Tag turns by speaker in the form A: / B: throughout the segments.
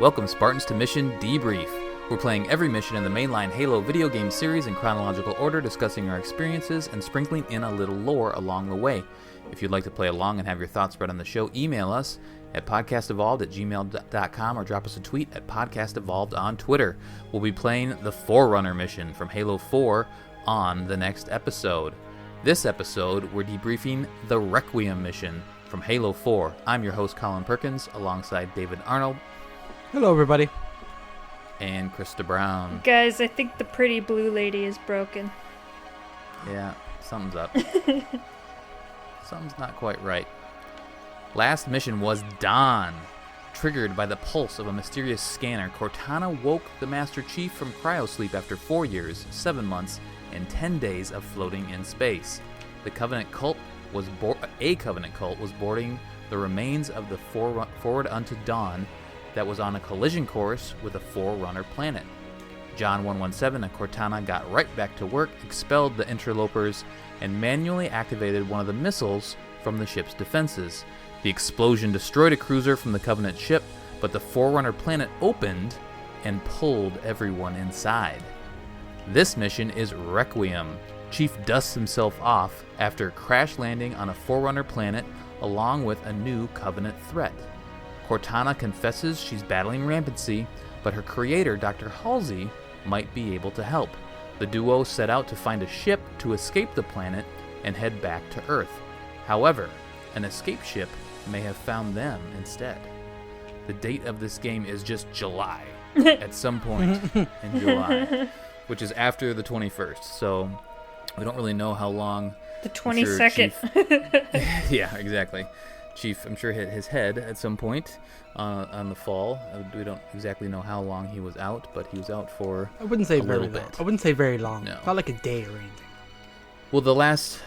A: Welcome, Spartans, to Mission Debrief. We're playing every mission in the mainline Halo video game series in chronological order, discussing our experiences and sprinkling in a little lore along the way. If you'd like to play along and have your thoughts read on the show, email us at podcastevolved@gmail.com or drop us a tweet at podcastevolved on Twitter. We'll be playing the Forerunner mission from Halo 4 on the next episode. This episode, we're debriefing the Requiem mission from Halo 4. I'm your host, Colin Perkins, alongside David Arnold.
B: Hello, everybody.
A: And Krista Brown.
C: Guys, I think the pretty blue lady is broken.
A: Yeah, something's up. Something's not quite right. Last mission was Dawn. Triggered by the pulse of a mysterious scanner, Cortana woke the Master Chief from cryosleep after 4 years, 7 months, and 10 days of floating in space. The Covenant cult was boarding the remains of the Forward Unto Dawn that was on a collision course with a Forerunner planet. John 117 and Cortana got right back to work, expelled the interlopers, and manually activated one of the missiles from the ship's defenses. The explosion destroyed a cruiser from the Covenant ship, but the Forerunner planet opened and pulled everyone inside. This mission is Requiem. Chief dusts himself off after crash landing on a Forerunner planet along with a new Covenant threat. Cortana confesses she's battling rampancy, but her creator, Dr. Halsey, might be able to help. The duo set out to find a ship to escape the planet and head back to Earth. However, an escape ship may have found them instead. The date of this game is just July, at some point in July, which is after the 21st, so we don't really know how long.
C: The 22nd.
A: Yeah, exactly. Chief, I'm sure, hit his head at some point on the fall. We don't exactly know how long he was out, but he was out for
B: I wouldn't say
A: a
B: very
A: little
B: long.
A: bit.
B: I wouldn't say very long.
A: No.
B: Not like a day or anything.
A: Well, the last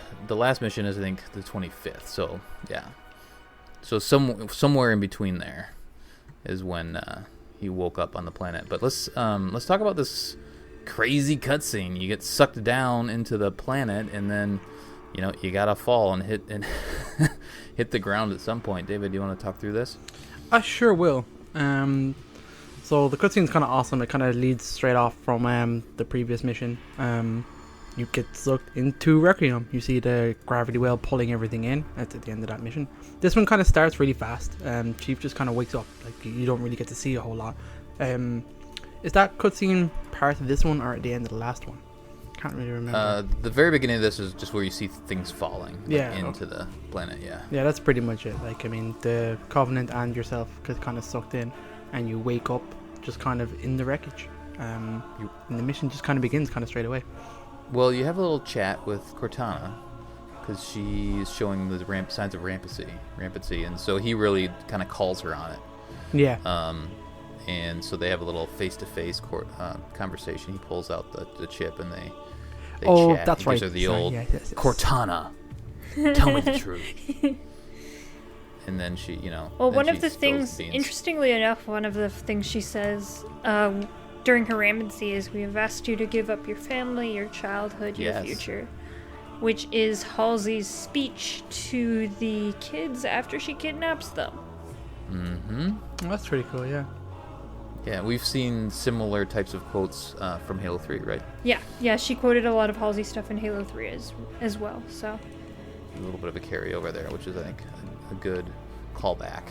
A: mission is, I think, the 25th. So yeah, so somewhere in between there is when he woke up on the planet. But let's talk about this crazy cutscene. You get sucked down into the planet, and then you gotta fall and hit hit the ground at some point. David, do you want to talk through this?
B: I sure will. So the cutscene's kind of awesome. It kind of leads straight off from the previous mission. You get sucked into Requiem. You see the gravity well pulling everything in at the end of that mission. This one kind of starts really fast. Chief just kind of wakes up. Like, you don't really get to see a whole lot. Is that cutscene part of this one or at the end of the last one? Can't really remember.
A: The very beginning of this is just where you see things falling into the planet. Yeah,
B: that's pretty much it. Like, I mean, the Covenant and yourself get kind of sucked in, and you wake up just kind of in the wreckage. And the mission just kind of begins kind of straight away.
A: Well, you have a little chat with Cortana because she's showing the signs of rampancy, and so he really kind of calls her on it.
B: Yeah.
A: And so they have a little face-to-face conversation. He pulls out the chip, and they chat.
B: That's right.
A: These are the old
B: yes.
A: Cortana. Tell me the truth. And then she,
C: Well, one of the things, interestingly enough, one of the things she says during her rampancy is, "We have asked you to give up your family, your childhood, your future," which is Halsey's speech to the kids after she kidnaps them.
A: Mm-hmm.
B: Well, that's pretty cool, yeah.
A: Yeah, we've seen similar types of quotes from Halo 3, right?
C: Yeah, she quoted a lot of Halsey stuff in Halo 3 as well, so.
A: A little bit of a carryover there, which is, I think, a good callback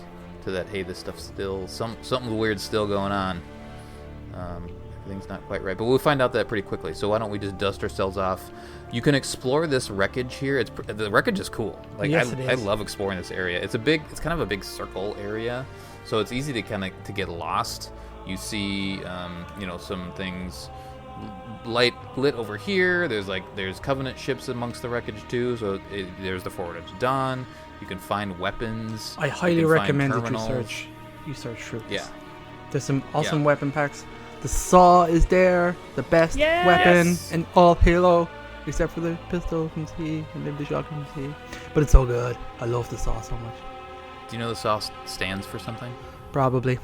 A: to that, hey, this stuff's still, something weird's still going on. Everything's not quite right, but we'll find out that pretty quickly, so why don't we just dust ourselves off. You can explore this wreckage here. The wreckage is cool. Like,
B: yes, it is.
A: I love exploring this area. It's kind of a big circle area, so it's easy to get lost. You see, some things lit over here. There's Covenant ships amongst the wreckage too. So there's the Forward Unto Dawn. You can find weapons.
B: I highly recommend that you search through this.
A: Yeah.
B: There's some awesome weapon packs. The saw is there, the best weapon in all of Halo, except for the pistol from C and maybe the shotgun from C. But it's so good. I love the saw so much.
A: Do you know the saw stands for something?
B: Probably.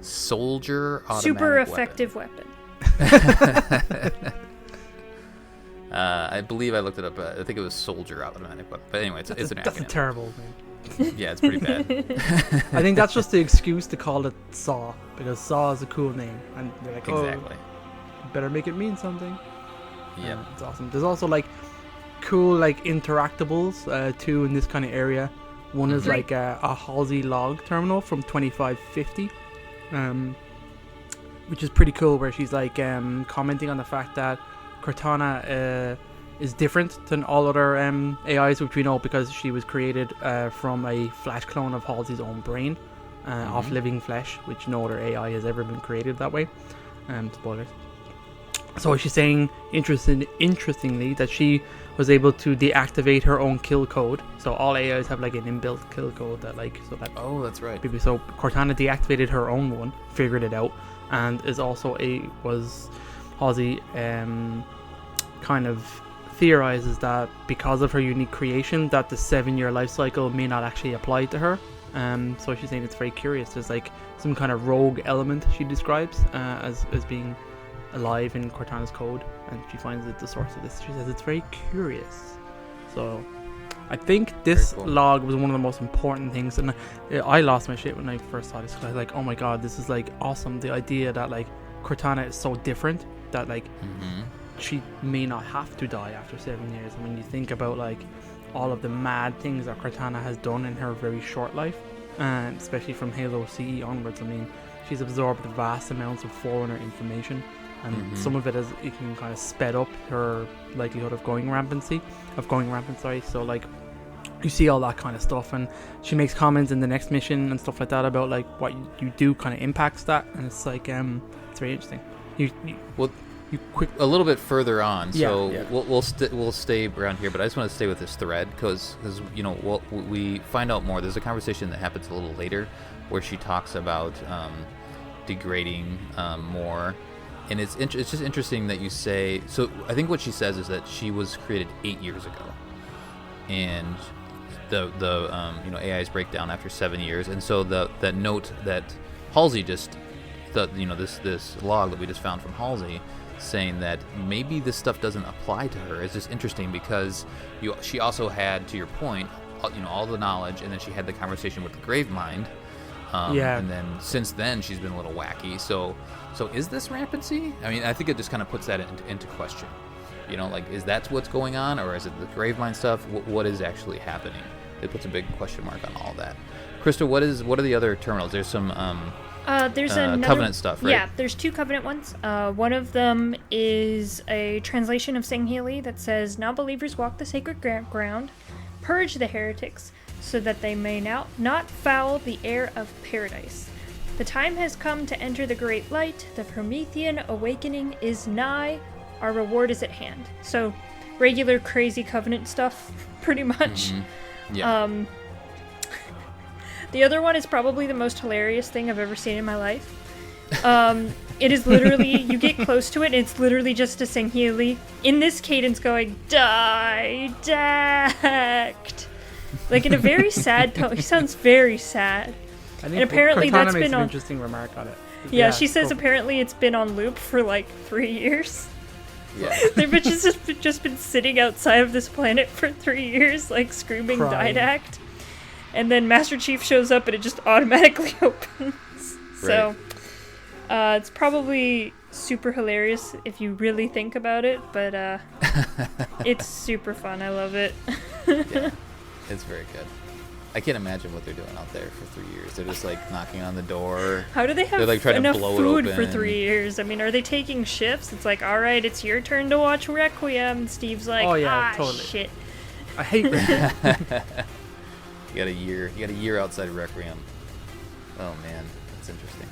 A: Soldier automatic
C: Super effective weapon.
A: I believe I looked it up. I think it was soldier automatic weapon. But anyway, it's an acronym.
B: That's a terrible name.
A: Yeah, it's pretty bad.
B: I think that's just the excuse to call it Saw, because Saw is a cool name, and they're like,
A: Exactly.
B: better make it mean something.
A: Yeah.
B: It's awesome. There's also like cool like interactables too in this kind of area. One is like a Halsey log terminal from 2550, which is pretty cool, where she's like commenting on the fact that Cortana is different than all other AIs, which we know because she was created from a flash clone of Halsey's own brain, off living flesh, which no other AI has ever been created that way. Spoilers. So she's saying, interestingly, that she was able to deactivate her own kill code. So all AIs have like an inbuilt kill code that like, so that.
A: Oh, that's right.
B: So Cortana deactivated her own one, figured it out, and is also was Halsey kind of theorizes that because of her unique creation, that the 7-year life cycle may not actually apply to her. So she's saying it's very curious. There's like some kind of rogue element she describes as being alive in Cortana's code, and she finds it the source of this. She says it's very curious. So I think this log was one of the most important things, and I lost my shit when I first saw this, because I was like, oh my god, this is like awesome. The idea that like Cortana is so different that like she may not have to die after 7 years. And when you think about like all of the mad things that Cortana has done in her very short life, especially from Halo CE onwards, I mean, she's absorbed vast amounts of Forerunner information, and some of it has even kind of sped up her likelihood of going rampant. So like you see all that kind of stuff, and she makes comments in the next mission and stuff like that about like what you do kind of impacts that, and it's like it's very interesting.
A: A little bit further on, so
B: Yeah.
A: we'll stay around here, but I just want to stay with this thread because you know we find out more. There's a conversation that happens a little later where she talks about degrading more, and it's just interesting that you say. So I think what she says is that she was created 8 years ago, and the AIs break down after 7 years, and so that note that Halsey this log that we just found from Halsey, saying that maybe this stuff doesn't apply to her, is just interesting because she also had, to your point, all the knowledge, and then she had the conversation with the Gravemind, and then since then she's been a little wacky. So is this rampancy? I mean, I think it just kind of puts that into question. Like, is that what's going on, or is it the Gravemind stuff? What is actually happening? It puts a big question mark on all that. Krista, what are the other terminals? There's some
C: there's another
A: Covenant stuff, right?
C: Yeah, there's 2 Covenant ones. One of them is a translation of Sangheili that says, "Now believers walk the sacred ground, purge the heretics, so that they may now not foul the air of paradise. The time has come to enter the great light. The Promethean awakening is nigh. Our reward is at hand." So, regular crazy Covenant stuff, pretty much.
A: Yeah.
C: The other one is probably the most hilarious thing I've ever seen in my life. It is literally, you get close to it, and it's literally just a Sangheili in this cadence going, "Didact." Like in a very sad tone. He sounds very sad.
B: I think
C: And apparently
B: Cortana
C: that's
B: makes
C: been
B: an
C: on.
B: interesting remark on it.
C: Yeah, she says
B: cool.
C: apparently it's been on loop for like 3 years.
A: Yeah.
C: Their bitch has just been sitting outside of this planet for 3 years, like screaming
B: Crying.
C: Didact. And then Master Chief shows up and it just automatically opens. So, it's probably super hilarious if you really think about it, but it's super fun. I love it.
A: Yeah, it's very good. I can't imagine what they're doing out there for 3 years. They're just like knocking on the door.
C: How do they have
A: They're, like, trying to
C: enough
A: blow it
C: food for
A: open.
C: 3 years? I mean, are they taking shifts? It's like, all right, it's your turn to watch Requiem. And Steve's like,
B: Oh, yeah, totally.
C: shit.
B: I hate Requiem.
A: You got a year outside of Requiem. Oh man, that's interesting.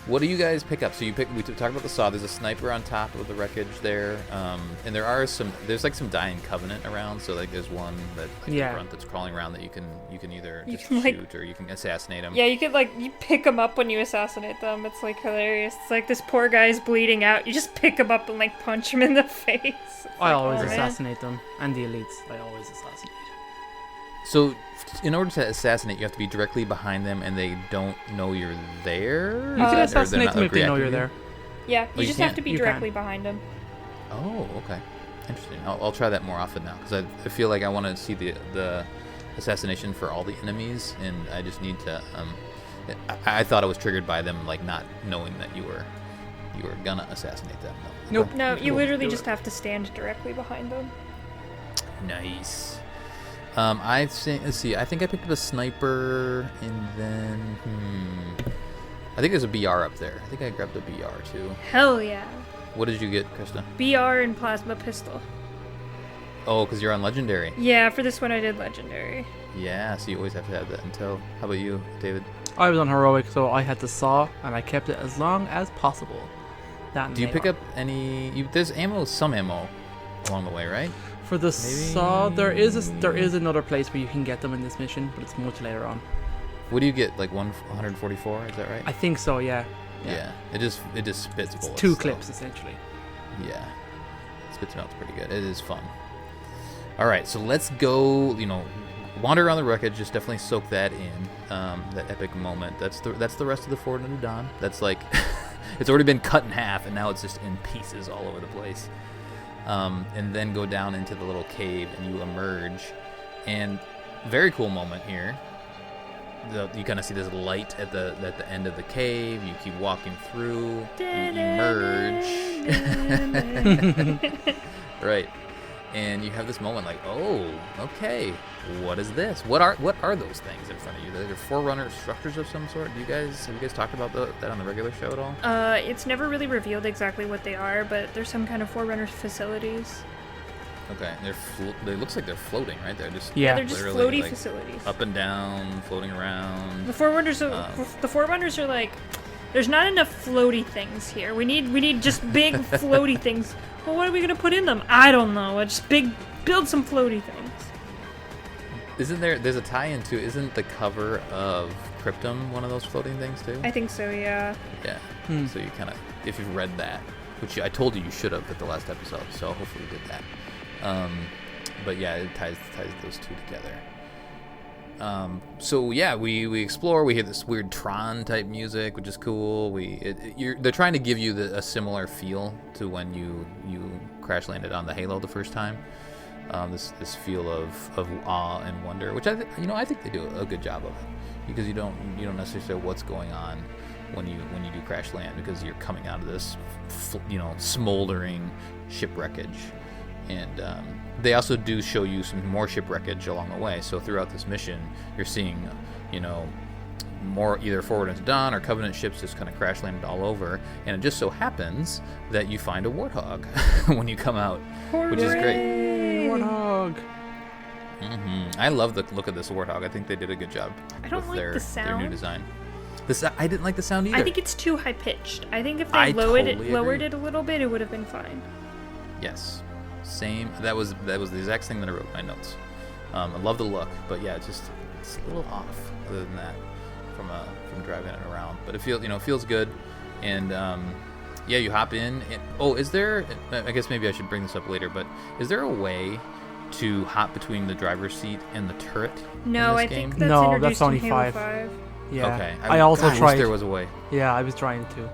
A: What do you guys pick up? So we talked about the saw. There's a sniper on top of the wreckage there, and there's like some dying Covenant around. So like there's one that the grunt that's crawling around that you can either
C: You
A: just
C: can, like-
A: shoot or you can assassinate him.
C: Yeah, you could you pick them up when you assassinate them. It's like hilarious. It's like this poor guy's bleeding out. You just pick him up and like punch him in the face. It's
B: I
C: like,
B: always
C: oh, man.
B: assassinate them, and the elites. I always assassinate.
A: So in order to assassinate, you have to be directly behind them, and they don't know you're there.
B: You can
A: Or they're
B: assassinate
A: not,
B: them if they know
A: reacting
B: you're
A: to you?
B: there.
C: Yeah,
A: Oh,
C: you
A: you
C: just have
A: can?
C: to be
B: You
C: directly
B: can.
C: behind him.
A: Oh, okay. Interesting. I'll try that more often now because I feel like I want to see the assassination for all the enemies, and I just need to. I thought it was triggered by them like not knowing that you were gonna assassinate them.
B: Nope.
C: No, you
B: Cool.
C: literally
B: Do
C: just
B: it.
C: have to stand directly behind them.
A: Nice. I think. Let's see. I think I picked up a sniper, and then I think there's a BR up there. I think I grabbed a BR too.
C: Hell yeah.
A: What did you get, Krista?
C: BR and plasma pistol.
A: Oh, because you're on legendary.
C: Yeah, for this one I did legendary.
A: Yeah, so you always have to have that in tow. How about you, David?
B: I was on heroic, so I had the saw, and I kept it as long as possible. That
A: Do you pick up any? There's some ammo along the way, right?
B: For the saw, there is another place where you can get them in this mission, but it's much later on.
A: What do you get? Like 144? Is that right?
B: I think so. Yeah.
A: Yeah. It just spits
B: It's
A: bullets.
B: two
A: so-
B: clips essentially.
A: Yeah. Spits them out's pretty good. It is fun. All right, so let's go. Wander around the wreckage. Just definitely soak that in. That epic moment. That's the rest of the Forerunner Dawn. That's like, it's already been cut in half, and now it's just in pieces all over the place. And then go down into the little cave, and you emerge. And very cool moment here. You kind of see this light at the end of the cave. You keep walking through. You emerge. Right. And you have this moment like, oh, okay, what is this? What are those things in front of you? They're Forerunner structures of some sort. Have you guys talked about that on the regular show at all?
C: It's never really revealed exactly what they are, but there's some kind of Forerunner facilities.
A: Okay, they looks like they're floating, right? They're just
C: Yeah, they're just
A: literally,
C: floaty
A: like,
C: facilities.
A: up and down, floating around.
C: The Forerunners are like, there's not enough floaty things here. We need just big floaty things. Well, what are we gonna put in them? I don't know. Just build some floaty things.
A: There's a tie-in to, isn't the cover of Cryptum one of those floating things too?
C: I think so, yeah.
A: Yeah. So you kind of, if you've read that, which I told you should have at the last episode, so hopefully you did that. But yeah, it ties those two together. So yeah, we explore. We hear this weird Tron type music, which is cool. They're trying to give you a similar feel to when you crash landed on the Halo the first time. This feel of awe and wonder, which I think they do a good job of it, because you don't necessarily know what's going on when you do crash land, because you're coming out of this smoldering shipwreckage. And they also do show you some more shipwreckage along the way. So throughout this mission, you're seeing, more either Forward into Dawn or Covenant ships just kind of crash landed all over. And it just so happens that you find a Warthog when you come out, which is great.
B: Warthog.
A: I love the look of this Warthog. I think they did a good job
C: I don't
A: with
C: like
A: their
C: the sound.
A: new design. I didn't like the sound either.
C: I think it's too high pitched. I think if they
A: I
C: lowered
A: totally
C: it a little bit, it would have been fine.
A: Yes. Same. That was the exact thing that I wrote in my notes. I love the look, but yeah, it's a little off. Other than that, from driving it around, but it feels good, and yeah, you hop in. Is there? I guess maybe I should bring this up later, but is there a way to hop between the driver's seat and the turret?
C: No,
A: in this
C: I
A: game?
C: think that's
B: No,
C: introduced
B: that's only
C: in Halo
B: 5. Yeah.
A: Okay.
B: I also
A: wish
B: tried.
A: there was a way.
B: Yeah, I was trying to.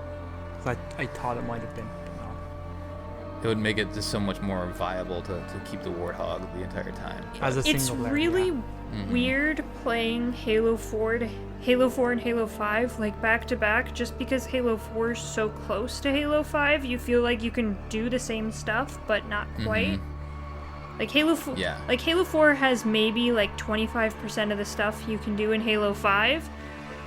B: 'Cause I thought it might have been.
A: It would make it just so much more viable to keep the Warthog the entire time.
B: As a
C: It's
B: single player,
C: really
B: yeah.
C: weird playing Halo 4 and Halo 5 like back to back, just because Halo 4 is so close to Halo 5. You feel like you can do the same stuff, but not quite. Like Halo 4 has maybe like 25% of the stuff you can do in Halo 5,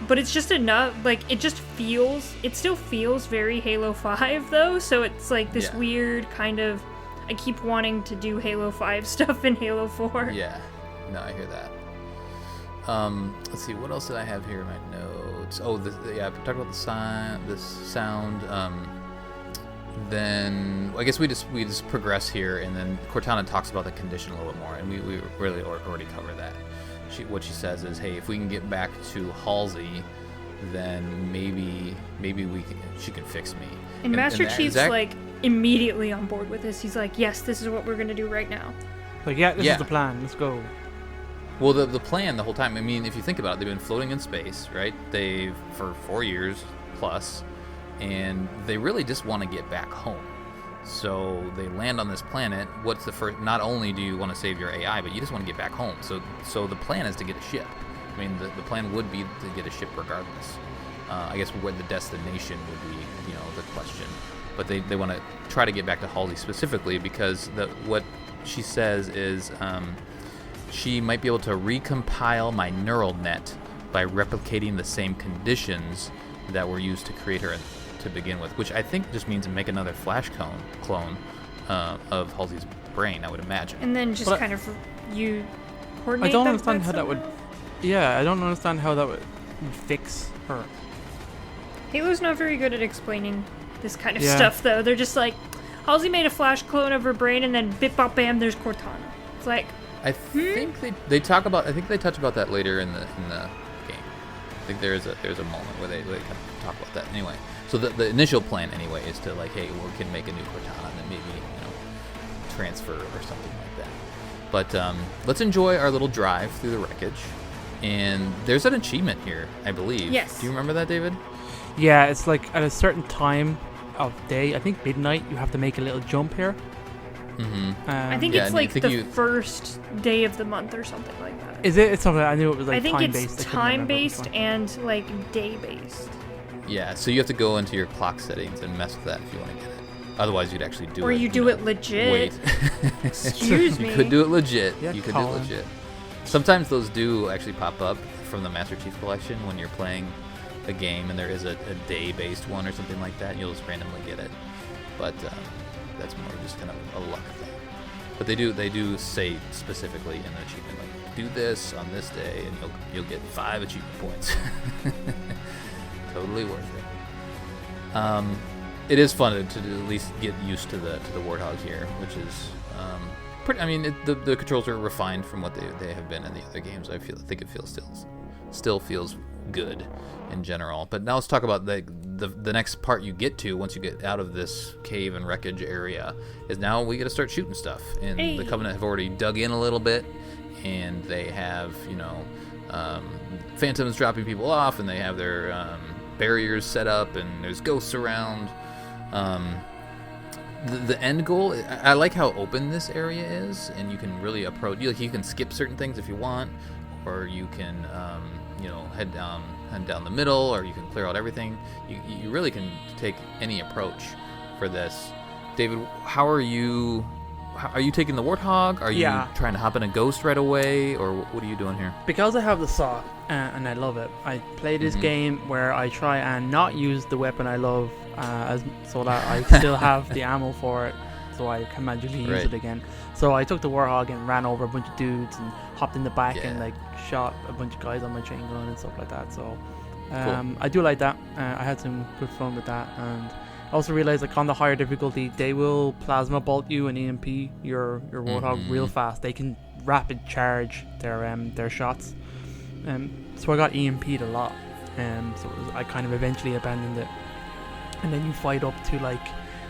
C: but it's just enough. Like it still feels very Halo 5 though. So it's like this weird kind of. I keep wanting to do Halo 5 stuff in Halo 4.
A: Yeah, no, I hear that. Let's see, what else did I have here in my notes? Oh, I talked about the sound. Then I guess we just progress here, and then Cortana talks about the condition a little bit more, and we really already covered that. What she says is, hey, if we can get back to Halsey, then maybe she can fix me.
C: And Master Chief's like immediately on board with this. He's like, yes, this is what we're gonna do right now.
B: Like, this is the plan. Let's go.
A: Well, the plan the whole time, I mean, if you think about it, they've been floating in space, right? For 4 years plus, and they really just want to get back home. So they land on this planet. What's the first? Not only do you want to save your AI, but you just want to get back home. So the plan is to get a ship. I mean, the plan would be to get a ship regardless. I guess where the destination would be, the question. But they want to try to get back to Halsey specifically because what she says is she might be able to recompile my neural net by replicating the same conditions that were used to create her to begin with, which I think just means make another Flash clone of Halsey's brain, I would imagine.
C: And then just kind of you coordinate.
B: I don't understand how that would. Yeah, I don't understand how that would fix her.
C: Halo's not very good at explaining this kind of stuff, though. They're just like, Halsey made a Flash clone of her brain, and then bip bop bam, there's Cortana. It's like,
A: I think they talk about. I think they touch about that later in the game. I think there's a moment where they kind of talk about that. Anyway, so the initial plan anyway is to like, hey, we can make a new Cortana and then maybe transfer or something like that. But let's enjoy our little drive through the wreckage. And there's an achievement here, I believe.
C: Yes.
A: Do you remember that, David?
B: Yeah, it's like at a certain time of day, I think midnight, you have to make a little jump here.
A: Mm-hmm.
C: I think it's like the first day of the month or something like that.
B: Is it? It's something I knew it was like
C: time-based. I think
B: time-based.
C: It's time-based and like day-based.
A: Yeah, so you have to go into your clock settings and mess with that if you want to get it. Otherwise, you'd actually do it.
C: Or you do it legit.
A: Wait.
C: Excuse me.
A: You could do it legit.
B: Yeah,
A: you could do it legit. Sometimes those do actually pop up from the Master Chief Collection when you're playing a game and there is a day-based one or something like that. You'll just randomly get it. But that's more just kind of a luck thing. But they do say specifically in the achievement, like, do this on this day and you'll get 5 achievement points. Totally worth it. It is fun to at least get used to the Warthog here, which is pretty. I mean, the controls are refined from what they have been in the other games. I think it feels still feels good in general. But now let's talk about the next part you get to once you get out of this cave and wreckage area. Is now we get to start shooting stuff, and the Covenant have already dug in a little bit, and they have Phantoms dropping people off, and they have their barriers set up, and there's ghosts around. The end goal, I like how open this area is, and you can really approach. You can skip certain things if you want, or you can head down the middle, or you can clear out everything. You really can take any approach for this. David, how are you taking the Warthog? Are you trying to hop in a ghost right away, or what are you doing here?
B: Because I have the saw, and I love it, I play this game where I try and not use the weapon I love, so that I still have the ammo for it, so I can magically use it again. So I took the Warthog and ran over a bunch of dudes and hopped in the back and like shot a bunch of guys on my chain gun and stuff like that. So cool. I do like that. I had some good fun with that, and I also realized, like, on the higher difficulty, they will plasma bolt you and EMP your Warthog real fast. They can rapid charge their shots. So I got EMP'd a lot. So I kind of eventually abandoned it. And then you fight up to like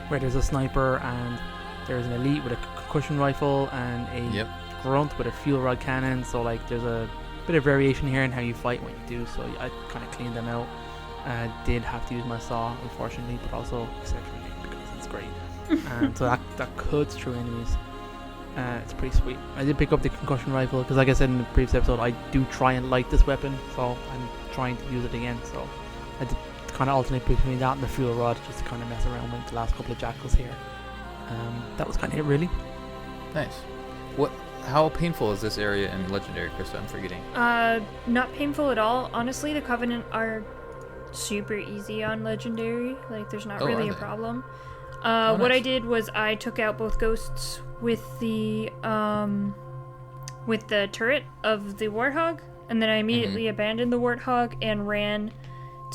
B: where there's a sniper and there's an elite with a concussion rifle and a grunt with a fuel rod cannon. So like there's a bit of variation here in how you fight when you do. So I kind of cleaned them out. Did have to use my saw, unfortunately, but also exceptionally because it's great. So that cuts through enemies. It's pretty sweet. I did pick up the concussion rifle because, like I said in the previous episode, I do try and like this weapon, so I'm trying to use it again. So I did kind of alternate between that and the fuel rod, just to kind of mess around with the last couple of jackals here. That was kind of it, really.
A: Nice. How painful is this area in Legendary, Krista? I'm forgetting.
C: Not painful at all. Honestly, the Covenant are super easy on Legendary. Like, there's not really a problem.
A: Nice.
C: What I did was I took out both ghosts with the turret of the Warthog, and then I immediately abandoned the Warthog and ran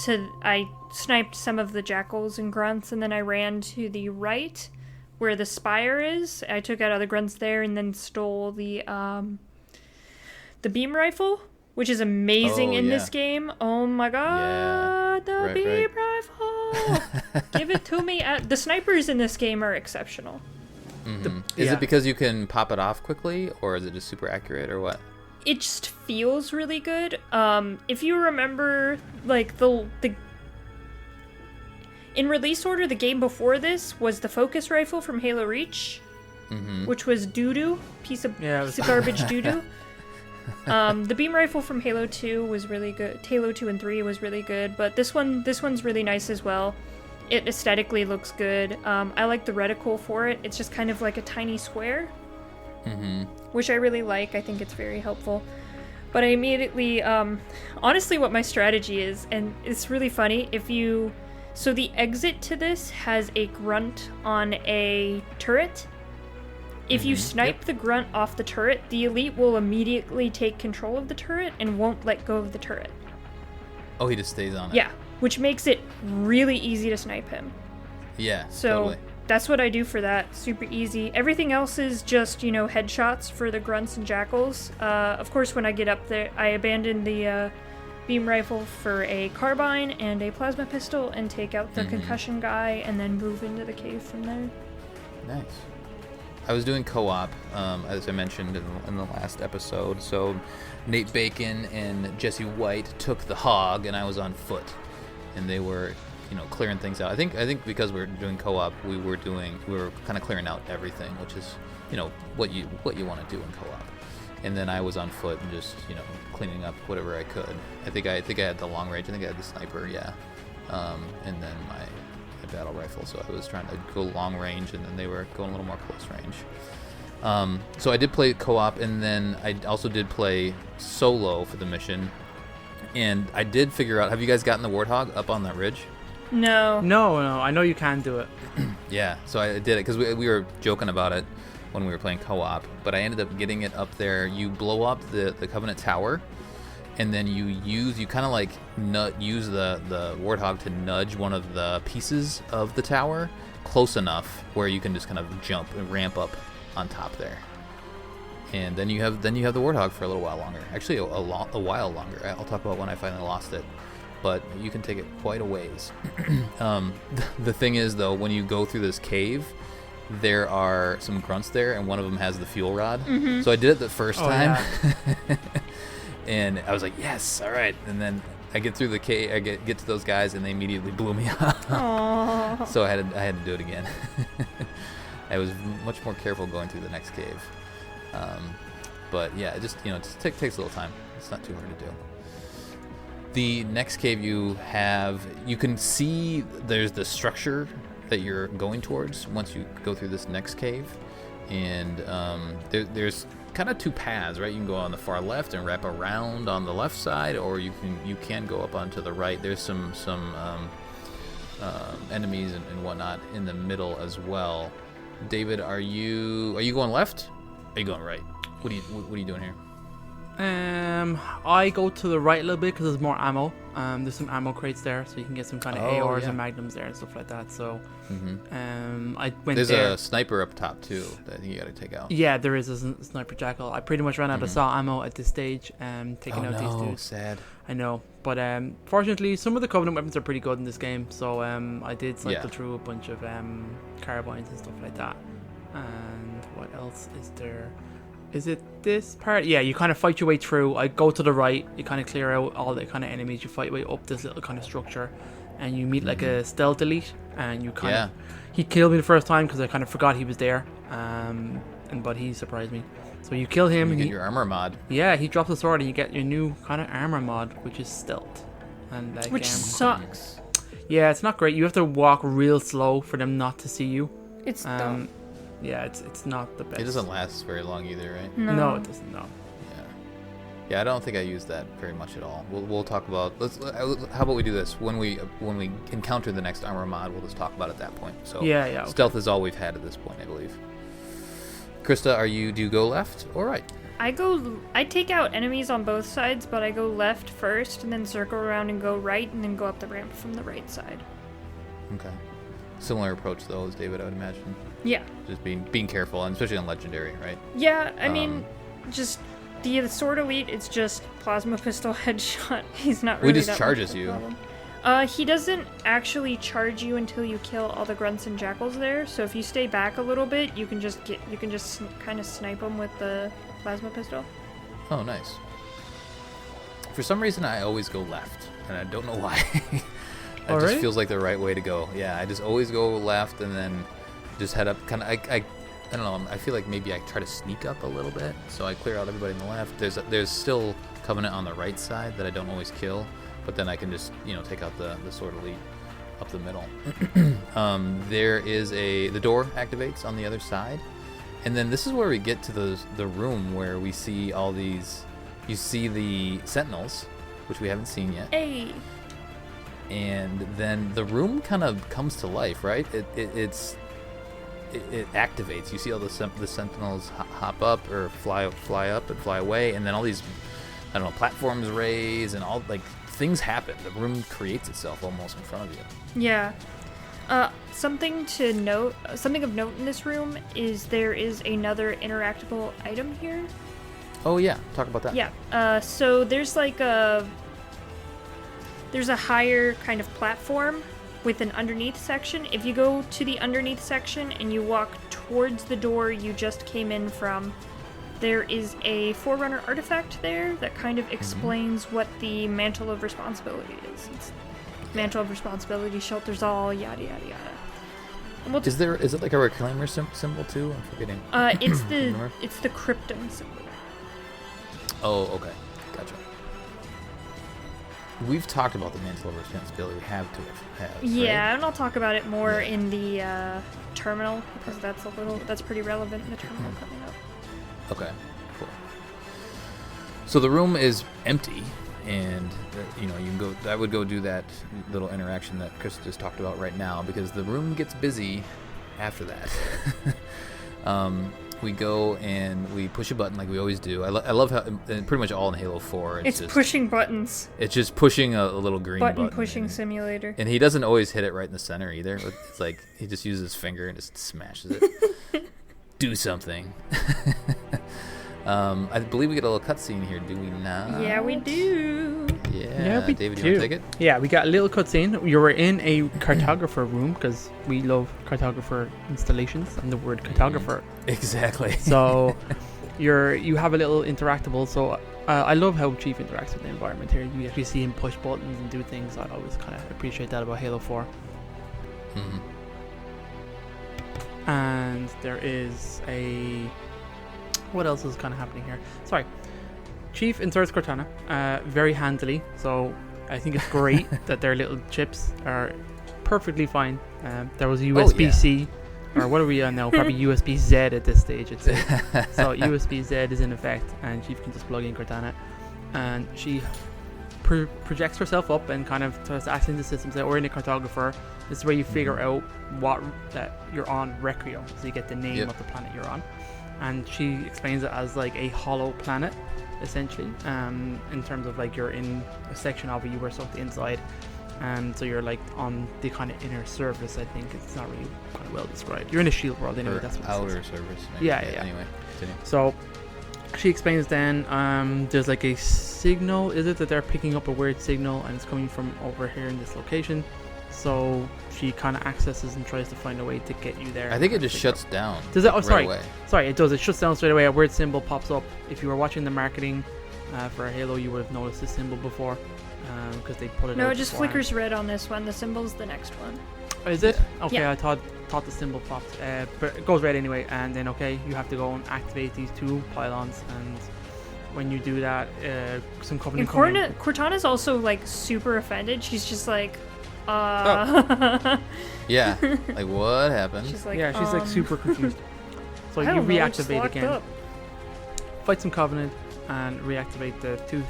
C: to. I sniped some of the jackals and grunts, and then I ran to the right where the spire is. I took out other grunts there, and then stole the beam rifle, which is amazing in this game. Oh my god, the beam rifle! Give it to me. The snipers in this game are exceptional.
A: Is it because you can pop it off quickly, or is it just super accurate, or what?
C: It just feels really good. If you remember, like, In release order, the game before this was the focus rifle from Halo Reach, which was doo-doo, piece of garbage doo-doo. The beam rifle from Halo 2 was really good. Halo 2 and 3 was really good, but this one's really nice as well. It aesthetically looks good. I like the reticle for it. It's just kind of like a tiny square, which I really like. I think it's very helpful. But I immediately, honestly, what my strategy is, and it's really funny, so the exit to this has a grunt on a turret. If you snipe the grunt off the turret, the elite will immediately take control of the turret and won't let go of the turret.
A: Oh, he just stays on it.
C: Yeah, which makes it really easy to snipe him.
A: Yeah,
C: so
A: totally.
C: That's what I do for that. Super easy. Everything else is just, headshots for the grunts and jackals. Of course, when I get up there, I abandon the beam rifle for a carbine and a plasma pistol and take out the concussion guy and then move into the cave from there.
A: Nice. I was doing co-op, as I mentioned in the last episode. So Nate Bacon and Jesse White took the hog, and I was on foot, and they were, clearing things out. I think because we're doing co-op, we were kind of clearing out everything, which is, what you want to do in co-op. And then I was on foot and just, cleaning up whatever I could. I think I had the long range. I think I had the sniper, yeah, and then my battle rifle, so I was trying to go long range, and then they were going a little more close range. So I did play co-op, and then I also did play solo for the mission, and I did figure out, have you guys gotten the Warthog up on that ridge?
C: No,
B: I know you can do it.
A: Yeah, so I did it because we were joking about it when we were playing co-op, but I ended up getting it up there. You blow up the Covenant Tower, and then you kind of like use the Warthog to nudge one of the pieces of the tower close enough where you can just kind of jump and ramp up on top there. And then you have the Warthog for a little while longer. Actually, a while longer. I'll talk about when I finally lost it, but you can take it quite a ways. The thing is, though, when you go through this cave, there are some grunts there, and one of them has the fuel rod. So I did it the first time. Yeah. And I was like, yes, all right. And then I get through the cave, I get to those guys, and they immediately blew me up. So I had to do it again. I was much more careful going through the next cave. But yeah, it just takes a little time. It's not too hard to do. The next cave you can see there's the structure that you're going towards once you go through this next cave, and there's kind of two paths, right? You can go on the far left and wrap around on the left side, or you can go up onto the right. There's some enemies and whatnot in the middle as well. David, are you going left? Are you going right? What are you doing here?
B: I go to the right a little bit because there's more ammo. There's some ammo crates there, so you can get some kind of ARs and magnums there and stuff like that. So, I went
A: There's
B: there.
A: a sniper up top too that I think you got to take out.
B: Yeah, there is a sniper jackal. I pretty much ran out of saw ammo at this stage. Taking out these dudes.
A: Sad.
B: I know, but fortunately, some of the Covenant weapons are pretty good in this game. So I did cycle through a bunch of carbines and stuff like that. And what else is there? Is it this part? Yeah, you kind of fight your way through. I go to the right, you kind of clear out all the kind of enemies. You fight your way up this little kind of structure, and you meet like a stealth elite, and you kind of... He killed me the first time because I kind of forgot he was there, but he surprised me. So you kill him.
A: You get your armor mod.
B: Yeah, he drops the sword, and you get your new kind of armor mod, which is stealth. And
C: which sucks.
B: Yeah, it's not great. You have to walk real slow for them not to see you.
C: It's dumb.
B: Yeah, it's not the best.
A: It doesn't last very long either, right?
B: No, it doesn't. No.
A: Yeah, I don't think I use that very much at all. We'll talk about. How about we do this when we encounter the next armor mod? We'll just talk about it at that point. So
B: yeah. Okay.
A: Stealth is all we've had at this point, I believe. Krista, do you go left or right?
C: I take out enemies on both sides, but I go left first and then circle around and go right and then go up the ramp from the right side.
A: Okay. Similar approach though as David, I would imagine.
C: Yeah.
A: Just being careful, and especially on Legendary, right?
C: Yeah, I mean, just the Sword Elite, it's just plasma pistol headshot. He's not really
A: He just charges you.
C: He doesn't actually charge you until you kill all the grunts and jackals there. So if you stay back a little bit, you can just kind of snipe them with the plasma pistol.
A: Oh, nice. For some reason, I always go left, and I don't know why. It just feels like the right way to go. Yeah, I just always go left and then just head up. Kind of, I don't know. I feel like maybe I try to sneak up a little bit, so I clear out everybody on the left. There's still Covenant on the right side that I don't always kill, but then I can just take out the Sword Elite up the middle. There is the door activates on the other side, and then this is where we get to the room where we see all these. You see the Sentinels, which we haven't seen yet.
C: Hey.
A: And then the room kind of comes to life, right? It activates. You see all the Sentinels hop up or fly up and fly away, and then all these, I don't know, platforms raise and all like things happen. The room creates itself almost in front of you.
C: Yeah. Something of note in this room is there is another interactable item here.
A: Oh yeah, talk about that.
C: Yeah. So there's a higher kind of platform with an underneath section. If you go to the underneath section and you walk towards the door you just came in from, there is a Forerunner artifact there that kind of explains what the Mantle of Responsibility is. It's Mantle of Responsibility shelters all, yada yada yada.
A: Is it like a reclaimer symbol too? I'm forgetting.
C: It's the Krypton symbol.
A: Oh, okay. Gotcha. We've talked about the Mantle of Responsibility. We have.
C: Yeah,
A: right?
C: and I'll talk about it more in the terminal, because that's pretty relevant in the terminal coming up.
A: Okay, cool. So the room is empty, and you can go. I would go do that little interaction that Chris just talked about right now, because the room gets busy after that. We go and we push a button like we always do. I love how, pretty much all in Halo 4,
C: it's just pushing buttons.
A: It's just pushing a little green button.
C: Pushing simulator.
A: And he doesn't always hit it right in the center either. It's like he just uses his finger and just smashes it. Do something. I believe we get a little cutscene here, do we not?
C: Yeah, we do.
A: Yeah,
B: we
A: David,
B: do.
A: you want to take it?
B: Yeah, we got a little cutscene. You were in a cartographer room, because we love cartographer installations and the word cartographer.
A: Exactly.
B: So you have a little interactable. So I love how Chief interacts with the environment here. You actually see him push buttons and do things. I always kind of appreciate that about Halo 4.
A: Mm-hmm.
B: And there is what else is kind of happening here? Sorry. Chief inserts Cortana very handily, so I think it's great that their little chips are perfectly fine. There was a USB-C, or what are we on now? Probably USB-Z at this stage, I'd say. So USB-Z is in effect, and Chief can just plug in Cortana, and she projects herself up and kind of starts asking the system, say, we're in a cartographer. This is where you figure out that you're on Requiem, so you get the name of the planet you're on. And she explains it as like a hollow planet, essentially, in terms of like you're in a section of it, you were sucked inside, and so you're like on the kind of inner surface. I think it's not really kind of well described. You're in a shield world anyway. That's what
A: outer surface. Maybe.
B: Yeah.
A: Anyway, continue.
B: So she explains then there's like a signal. Is it that they're picking up a weird signal and it's coming from over here in this location? So she kind of accesses and tries to find a way to get you there.
A: I think it just shuts down.
B: Does it? Oh, sorry.
A: Right away.
B: Sorry, it does. It shuts down straight away. A weird symbol pops up. If you were watching the marketing for Halo, you would have noticed this symbol before, because they put it out.
C: No, it just
B: beforehand.
C: flickers red on this one. The symbol's the next one.
B: Oh, is it?
A: Yeah.
B: Okay,
C: Yeah.
B: I thought the symbol popped. But it goes red anyway, and then you have to go and activate these two pylons, and when you do that, some Covenant.
C: And Cortana's also like super offended. She's just like,
A: Yeah. Like, what happened?
C: She's like,
B: she's like super confused. So
C: I
B: you
C: don't know, it's
B: reactivate
C: locked
B: again,
C: up.
B: fight some Covenant, and reactivate the two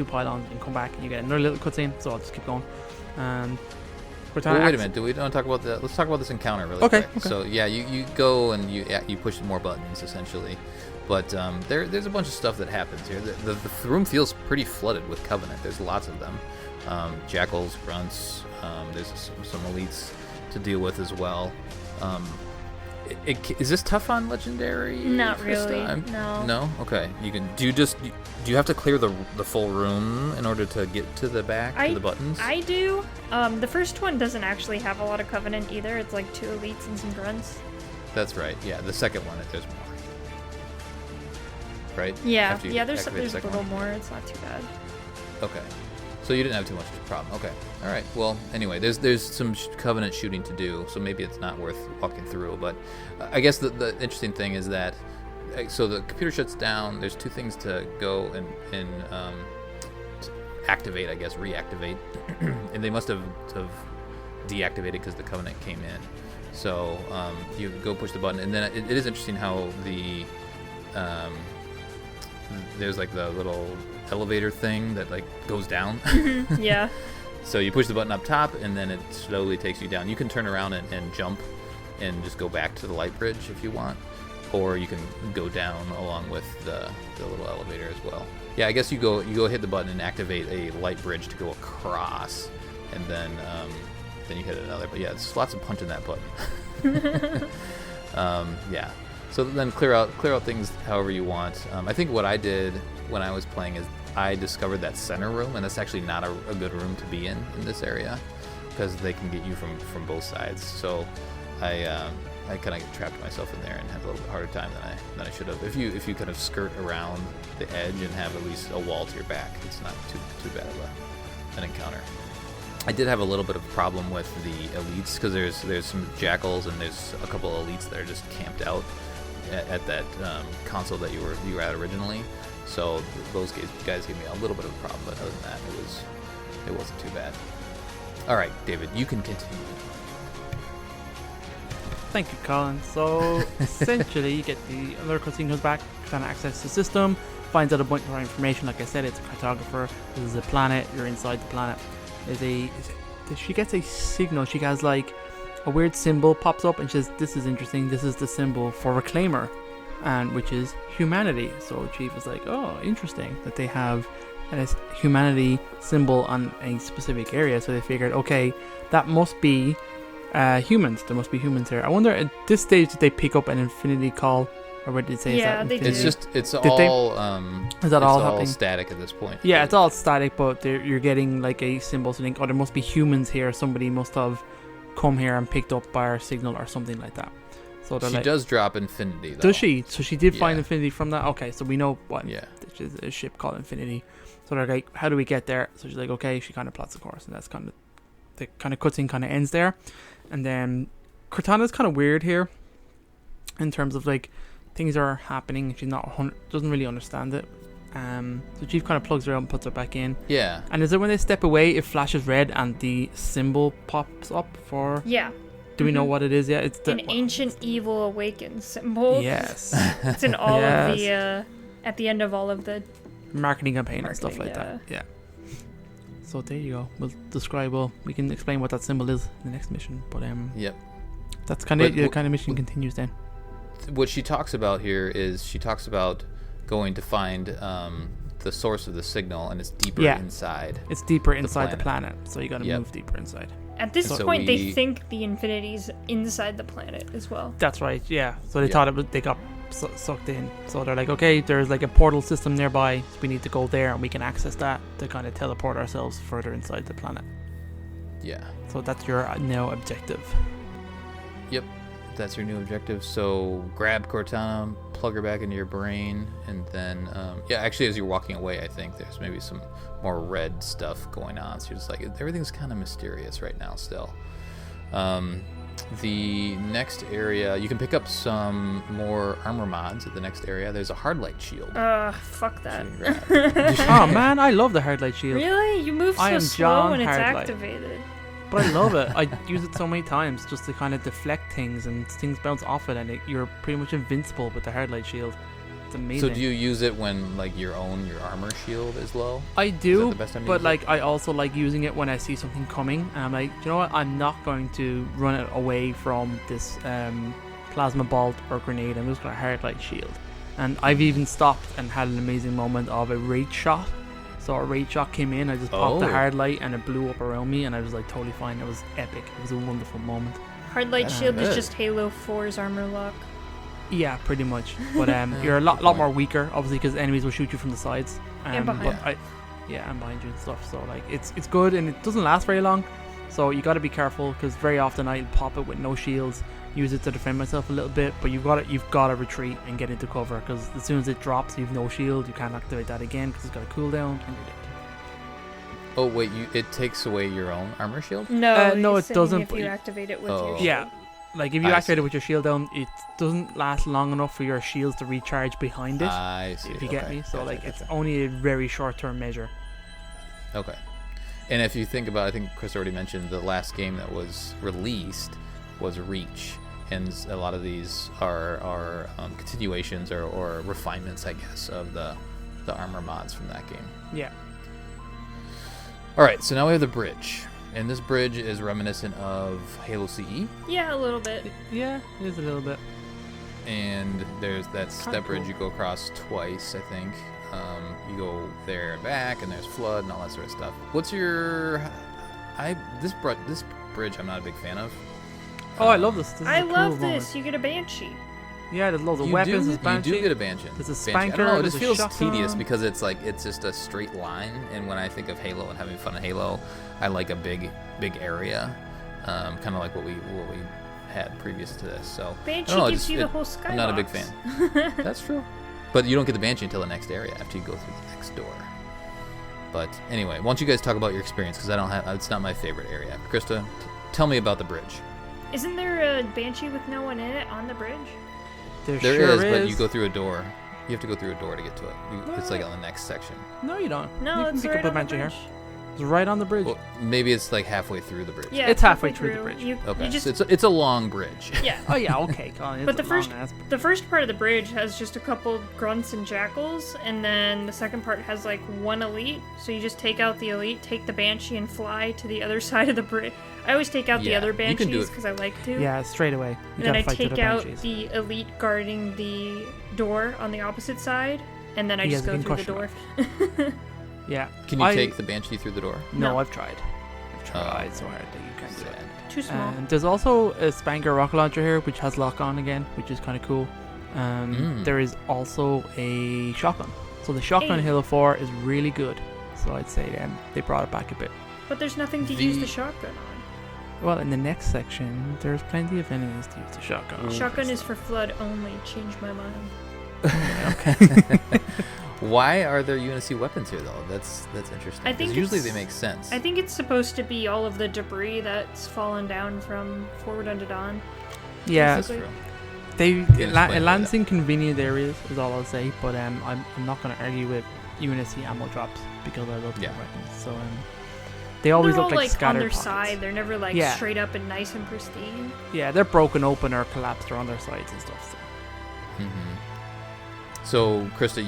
B: pylons, and come back, and you get another little cutscene. So I'll just keep going.
A: Well, wait a minute. Do we don't talk about that? Let's talk about this encounter really quick. Okay. So yeah, you go and you push more buttons essentially, but there's a bunch of stuff that happens here. The room feels pretty flooded with Covenant. There's lots of them. Jackals, grunts. There's some elites to deal with as well. Is this tough on legendary?
C: Not really. No.
A: No. Okay. You can. Do you have to clear the full room in order to get to the back to the buttons?
C: I do. The first one doesn't actually have a lot of Covenant either. It's like 2 elites and some grunts.
A: That's right. Yeah. The second one, there's more. Right.
C: Yeah. There's a little more. It's not too bad.
A: Okay. So you didn't have too much problem. Okay. All right. Well, anyway, there's some Covenant shooting to do, so maybe it's not worth walking through. But I guess the interesting thing is that, so the computer shuts down. There's two things to go and activate, I guess, reactivate. And they must have deactivated because the Covenant came in. So you go push the button, and then it is interesting how the there's like the little elevator thing that like goes down.
C: Yeah.
A: So you push the button up top, and then it slowly takes you down. You can turn around and jump and just go back to the light bridge if you want, or you can go down along with the little elevator as well. Yeah, I guess you go hit the button and activate a light bridge to go across, and then you hit another. But yeah, it's lots of punching that button. Yeah. So then clear out things however you want. I think what I did when I was playing is I discovered that center room, and that's actually not a good room to be in this area because they can get you from both sides. So I kind of trapped myself in there and had a little bit harder time than I should have. If you kind of skirt around the edge and have at least a wall to your back, it's not too bad of an encounter. I did have a little bit of a problem with the elites because there's some jackals and there's a couple of elites that are just camped out at that console that you were at originally. So those guys gave me a little bit of a problem, but other than that, it wasn't too bad. All right, David, you can continue.
B: Thank you, Colin. So essentially, you get the other cutscene comes back, trying to access the system, finds out a bunch more information. Like I said, it's a cartographer. This is a planet. You're inside the planet. She gets a signal. She has like a weird symbol pops up, and she says, "This is interesting. This is the symbol for Reclaimer, and which is humanity." So Chief is like, "Oh, interesting that they have a humanity symbol on a specific area." So they figured, okay, that must be humans. There must be humans here. I wonder at this stage did they pick up an infinity call, or what did they say?
C: Yeah, they did.
A: It's all
B: is that all happening?
A: Static at this point?
B: Yeah, it's all static, but you're getting like a symbol. So think, oh, there must be humans here. Somebody must have come here and picked up our signal or something like that. So
A: she does drop Infinity, though.
B: Does she? So she did find Infinity from that? Okay, so we know what.
A: Yeah.
B: Which is a ship called Infinity. So they're like, how do we get there? So she's like, okay, she kind of plots the course, and that's kind of the kind of cutscene kind of ends there. And then Cortana's kind of weird here in terms of like things are happening. She's doesn't really understand it. So Chief kind of plugs her out and puts her back in.
A: Yeah.
B: And is it when they step away, it flashes red and the symbol pops up for?
C: Yeah.
B: Do we know what it is yet? It's
C: an ancient evil awakened symbol.
B: Yes.
C: It's in all of the at the end of all of the
B: marketing campaign and stuff like that. Yeah. So there you go. We can explain what that symbol is in the next mission. But
A: yep.
B: That's kind of the kind of mission continues then.
A: What she talks about here is she talks about going to find the source of the signal, and it's deeper inside.
B: It's deeper inside the planet, so you got to move deeper inside.
C: At this point, they think the Infinity's inside the planet as well.
B: That's right. Yeah. So they thought they got sucked in. So they're like, okay, there's like a portal system nearby. So we need to go there, and we can access that to kind of teleport ourselves further inside the planet.
A: Yeah.
B: So that's your now objective.
A: Yep. That's your new objective. So grab Cortana, plug her back into your brain, and then actually as you're walking away, I think there's maybe some more red stuff going on. So you're just like, everything's kind of mysterious right now still. The next area, you can pick up some more armor mods at the next area. There's a hard light shield.
C: Fuck that.
B: Oh man, I love the hard light shield.
C: Really? You move so slow when it's activated.
B: But I love it. I use it so many times just to kind of deflect things, and things bounce off it, and you're pretty much invincible with the hard light shield. It's amazing.
A: So do you use it when like your armor shield is low?
B: I do,
A: is that the best time to
B: but
A: use
B: like
A: it?
B: I also like using it when I see something coming, and I'm like, you know what? I'm not going to run it away from this plasma bolt or grenade. I'm just going to hard light shield. And I've even stopped and had an amazing moment of a raid shot. So a raid shot came in, I just popped the hard light and it blew up around me, and I was like totally fine. It was epic. It was a wonderful moment.
C: Hard light shield is just Halo 4's armor lock.
B: Yeah, pretty much. But you're a lot more weaker, obviously, because enemies will shoot you from the sides.
C: And behind.
B: And behind you and stuff. So like it's good, and it doesn't last very long. So you got to be careful, because very often I'll pop it with no shields, use it to defend myself a little bit, but you've got to retreat and get into cover, because as soon as it drops, you've no shield, you can't activate that again because it's got a cooldown, and you're dead.
A: Oh wait, it takes away your own armor shield?
C: No,
B: no,
C: he's
B: it
C: saying
B: doesn't,
C: if
B: but
C: you
B: you-
C: activate it with
A: Oh.
C: your shield.
B: Yeah. Like, if you
A: I
B: activate
A: see.
B: it with your shield down, it doesn't last long enough for your shields to recharge behind it,
A: I see.
B: if you get
A: Okay.
B: me. So,
A: Gotcha,
B: like, it's
A: gotcha.
B: only a very short-term measure.
A: Okay. And if you think about, I think Chris already mentioned the last game that was released was Reach, and a lot of these are continuations or refinements, I guess, of the armor mods from that game.
B: Yeah.
A: All right, so now we have the bridge, and this bridge is reminiscent of Halo CE,
C: Yeah, a little bit.
B: Yeah, it is a little bit.
A: and there's that step bridge
B: cool.
A: you go across twice, I think. You go there and back, and there's flood and all that sort of stuff. What's your? This bridge I'm not a big fan of.
B: Oh, I love this. This is
C: I
B: a cool
C: love
B: moment.
C: this. You get a banshee.
B: Yeah, there's loads of
A: You
B: weapons. There's
A: do
B: banshee.
A: get a banshee.
B: There's a
A: Banshee. I
B: spanker,
A: don't know, it
B: there's
A: just
B: a
A: feels
B: shotgun.
A: tedious because it's like it's just a straight line. And when I think of Halo and having fun in Halo, I like a big area, kind of like what we had previous to this. So I
C: Banshee
A: don't know,
C: gives you the whole skybox.
A: I'm not a big fan. That's true. But you don't get the banshee until the next area after you go through the next door. But anyway, why don't you guys talk about your experience, because it's not my favorite area. Krista, tell me about the bridge.
C: Isn't there a banshee with no one in it on the bridge?
B: There
A: There
B: sure
A: is, but you go through a door. You have to go through a door to get to it. It's like on the next section.
B: No, you don't.
C: No,
B: you can
C: it's
B: pick
C: right
B: up a
C: on the
B: banshee here.
C: bridge.
B: It's right on the bridge.
A: Well, maybe it's like halfway through the bridge.
C: Yeah,
B: It's halfway through the bridge.
C: You
A: Okay,
C: just
A: so it's a long bridge.
C: yeah.
B: Oh yeah, okay. Colin,
C: But
B: it's
C: the
B: a
C: first
B: long ass-
C: the first part of the bridge has just a couple grunts and jackals, and then the second part has like one elite. So you just take out the elite, take the banshee, and fly to the other side of the bridge. I always take out the
A: Yeah,
C: other
A: you can do
C: banshees
A: it.
C: because I like to.
B: Yeah, straight away. You
C: And then
B: gotta
C: I
B: fight through
C: take
B: the
C: out
B: banshees.
C: the elite guarding the door on the opposite side, and then I
B: He
C: just
B: has a
C: go through the
B: concussion
C: door.
B: Yeah.
A: Can you
B: I-
A: take the banshee through the door?
B: No,
C: No.
B: I've tried. I've tried
A: Oh,
B: so hard that you can't do it.
A: sad.
C: Too small.
B: And there's also a Spanker rocket launcher here, which has lock on again, which is kind of cool. There is also a shotgun. So the shotgun in
C: Hey.
B: Halo 4 is really good. So I'd say they brought it back a bit.
C: But there's nothing to use the shotgun on.
B: Well, in the next section, there's plenty of enemies to use the shotgun on.
C: Shotgun is for flood only. Change my mind.
B: Okay.
A: Why are there UNSC weapons here, though? That's interesting.
C: I think
A: 'cause usually
C: it's-
A: they make sense.
C: I think it's supposed to be all of the debris that's fallen down from Forward Unto Dawn.
B: Yeah,
A: That's
C: basically.
A: true.
B: it
A: explain
B: lands
A: that.
B: in convenient areas, is all I'll say. But I'm not going to argue with UNSC ammo drops because I love
A: Yeah.
B: their weapons. So they always
C: They're
B: look
C: all
B: like
C: on
B: scattered
C: their
B: pockets.
C: side. They're never like
B: Yeah.
C: straight up and nice and pristine.
B: Yeah, they're broken open or collapsed or on their sides and stuff. So.
A: So, Krista,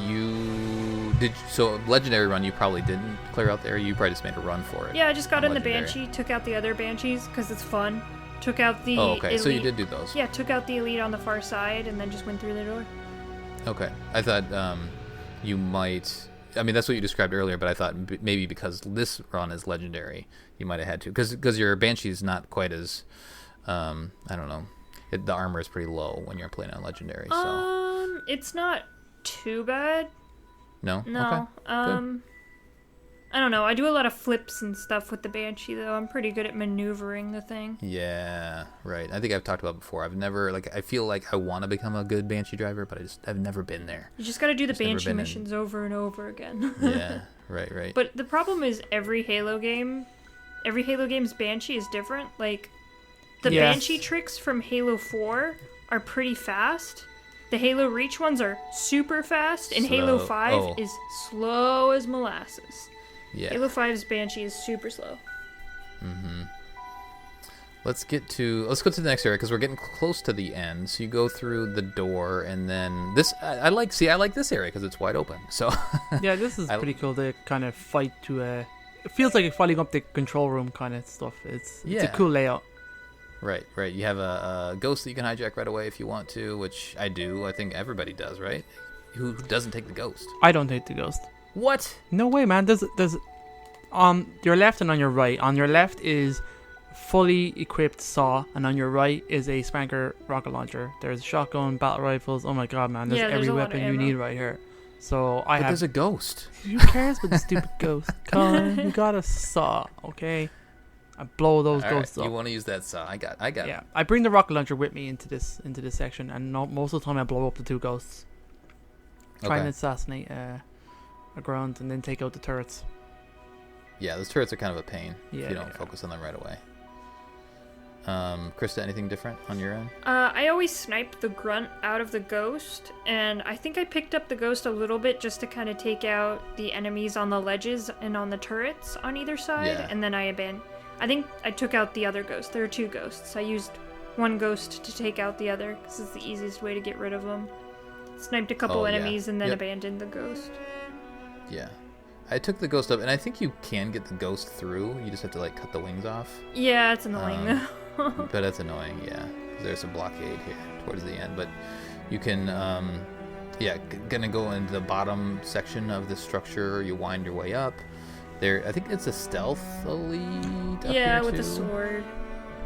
A: so legendary run, you probably didn't clear out there. You probably just made a run for it.
C: Yeah, I just got
A: on
C: in the
A: legendary.
C: Banshee, took out the other Banshees because it's fun. Took out the
A: Oh, okay.
C: elite.
A: So you did do those.
C: Yeah, took out the elite on the far side and then just went through the door.
A: Okay. I thought you might. I mean, that's what you described earlier, but I thought maybe because this run is legendary, you might have had to. Because your Banshee is not quite as. I don't know. The armor is pretty low when you're playing on legendary. So
C: It's not too bad.
A: no.
C: No.
A: Okay.
C: I don't know. I do a lot of flips and stuff with the Banshee though. I'm pretty good at maneuvering the thing.
A: Yeah, right. I think I've talked about it before. I've never I feel like I want to become a good Banshee driver, but I've never been there.
C: You just got to do the
A: Just never
C: Banshee
A: been in-
C: missions over and over again.
A: Yeah, right.
C: But the problem is every Halo game's Banshee is different. Like, the
B: Yes.
C: Banshee tricks from Halo 4 are pretty fast. The Halo Reach ones are super fast, and Halo
A: Slow.
C: 5
A: Oh.
C: is slow as molasses.
A: Yeah.
C: Halo 5's Banshee is super slow.
A: Let's go to the next area because we're getting close to the end. So you go through the door, and then this I like this area because it's wide open. So
B: Yeah, this is
A: I-
B: pretty cool to kind of fight to it feels like you're fighting up the control room kind of stuff. It's a
A: Yeah.
B: cool layout.
A: right. You have a ghost that you can hijack right away if you want to, which I do. I think everybody does, right? Who doesn't take the ghost?
B: I don't take the ghost.
A: What?
B: No way, man. There's on your left and on your right. On your left is fully equipped saw, and on your right is a spanker rocket launcher. There's shotgun, battle rifles. Oh my god, man! There's
C: Yeah, there's
B: every
C: a lot of
B: weapon you
C: ammo.
B: need right here. So I
A: But
B: have.
A: there's a ghost.
B: Who cares about the stupid ghost? Colin, you got a saw, okay? I blow those
A: All right,
B: ghosts
A: you
B: up.
A: want to use that saw? I got
B: Yeah,
A: it.
B: I bring the rocket launcher with me into this section, and most of the time I blow up the two ghosts. Try and
A: Okay.
B: assassinate a ground, and then take out the turrets.
A: Yeah, those turrets are kind of a pain
B: Yeah,
A: if you don't focus on them right away. Krista, anything different on your end?
C: I always snipe the grunt out of the ghost, and I think I picked up the ghost a little bit just to kind of take out the enemies on the ledges and on the turrets on either side, and then I think I took out the other ghost. There are 2 ghosts. I used one ghost to take out the other, because it's the easiest way to get rid of them. Sniped a couple enemies and then abandoned the ghost.
A: Yeah. I took the ghost up, and I think you can get the ghost through. You just have to, like, cut the wings off.
C: Yeah, it's annoying, though.
A: But that's annoying, yeah. 'Cause there's a blockade here towards the end. But you can, gonna go into the bottom section of the structure. You wind your way up. There, I think it's a stealth lead up here,
C: with
A: too.
C: the sword.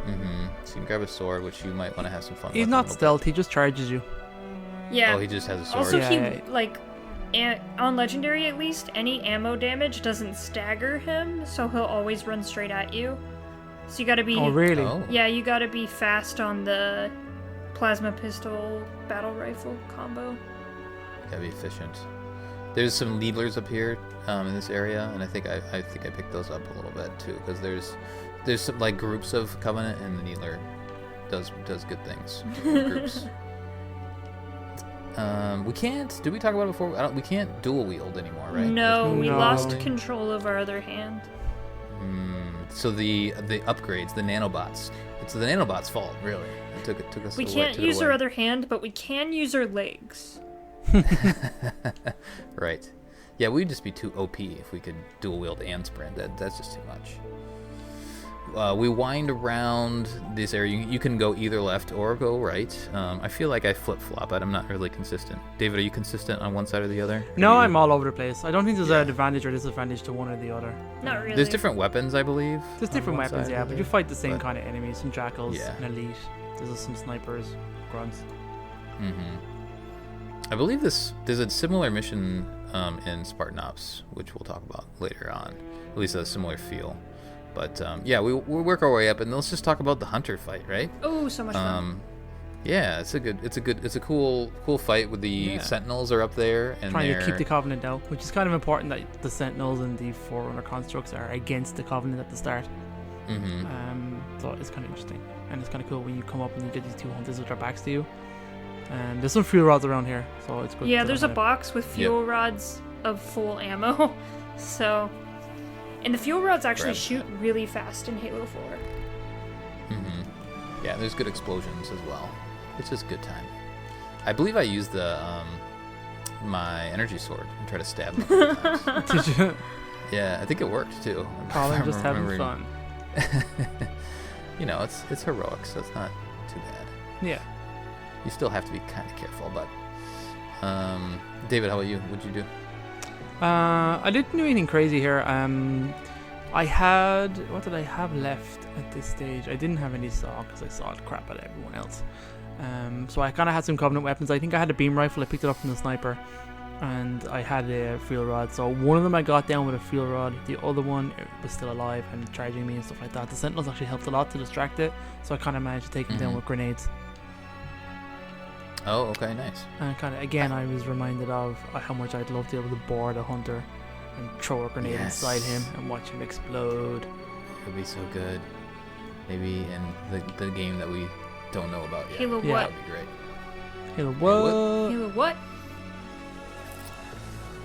A: Mm-hmm. So you can grab a sword, which you might want to have some fun with.
B: He's not stealth, he just charges you.
C: Yeah.
A: Oh, he just has a sword.
C: Also, on Legendary at least, any ammo damage doesn't stagger him, so he'll always run straight at you. So you gotta be...
B: Oh, really?
A: Oh.
C: Yeah, you gotta be fast on the plasma pistol battle rifle combo.
A: Gotta be efficient. There's some needlers up here in this area, and I think I picked those up a little bit too, because there's some like groups of Covenant, and the needler does good things in groups. We can't. Did we talk about it before? We can't dual wield anymore, right?
C: No, we lost control of our other hand.
A: So the upgrades, the nanobots. It's the nanobots' fault, really. It took us.
C: We can't use our other hand, but we can use our legs.
A: Right. Yeah, we'd just be too OP if we could dual wield and sprint. That's just too much. We wind around this area. You can go either left or go right. I feel like I flip-flop. I'm not really consistent. David, are you consistent on one side or the other?
B: No, I'm all over the place. I don't think there's an advantage or disadvantage to one or the other.
C: Not really.
A: There's different weapons, I believe.
B: There's different weapons, but you fight the same kind of enemies. Some jackals, an elite. There's some snipers, grunts.
A: I believe there's a similar mission in Spartan Ops, which we'll talk about later on. At least a similar feel. But we'll work our way up, and let's just talk about the hunter fight, right?
C: Oh, so much fun.
A: Yeah, it's a cool fight with the Sentinels are up there, and
B: trying to keep the Covenant out, which is kind of important that the Sentinels and the Forerunner constructs are against the Covenant at the start. So it's kind of interesting, and it's kind of cool when you come up and you get these 2 hunters with their backs to you. And there's some fuel rods around here, so it's good.
C: Yeah, there's a box with fuel rods of full ammo, so. And the fuel rods actually shoot really fast in Halo 4.
A: Yeah, there's good explosions as well, which is a good time. I believe I used my energy sword and tried to stab him a couple times.
B: Did you?
A: Yeah, I think it worked too.
B: Colin just having fun.
A: You know, it's heroic, so it's not too bad.
B: Yeah.
A: You still have to be kind of careful, but David, how about you? What'd you do?
B: I didn't do anything crazy here. What did I have left at this stage? I didn't have any saw because I sawed crap at everyone else. So I kind of had some Covenant weapons. I think I had a beam rifle. I picked it up from the sniper, and I had a fuel rod. So one of them I got down with a fuel rod. The other one was still alive and charging me and stuff like that. The Sentinels actually helped a lot to distract it, so I kind of managed to take them down with grenades.
A: Oh, okay, nice.
B: And kind of again, I was reminded of how much I'd love to be able to board a hunter and throw a grenade inside him and watch him explode.
A: It would be so good. Maybe in the game that we don't know about yet.
C: Halo what?
A: That would be great.
B: Halo what?
C: Halo what?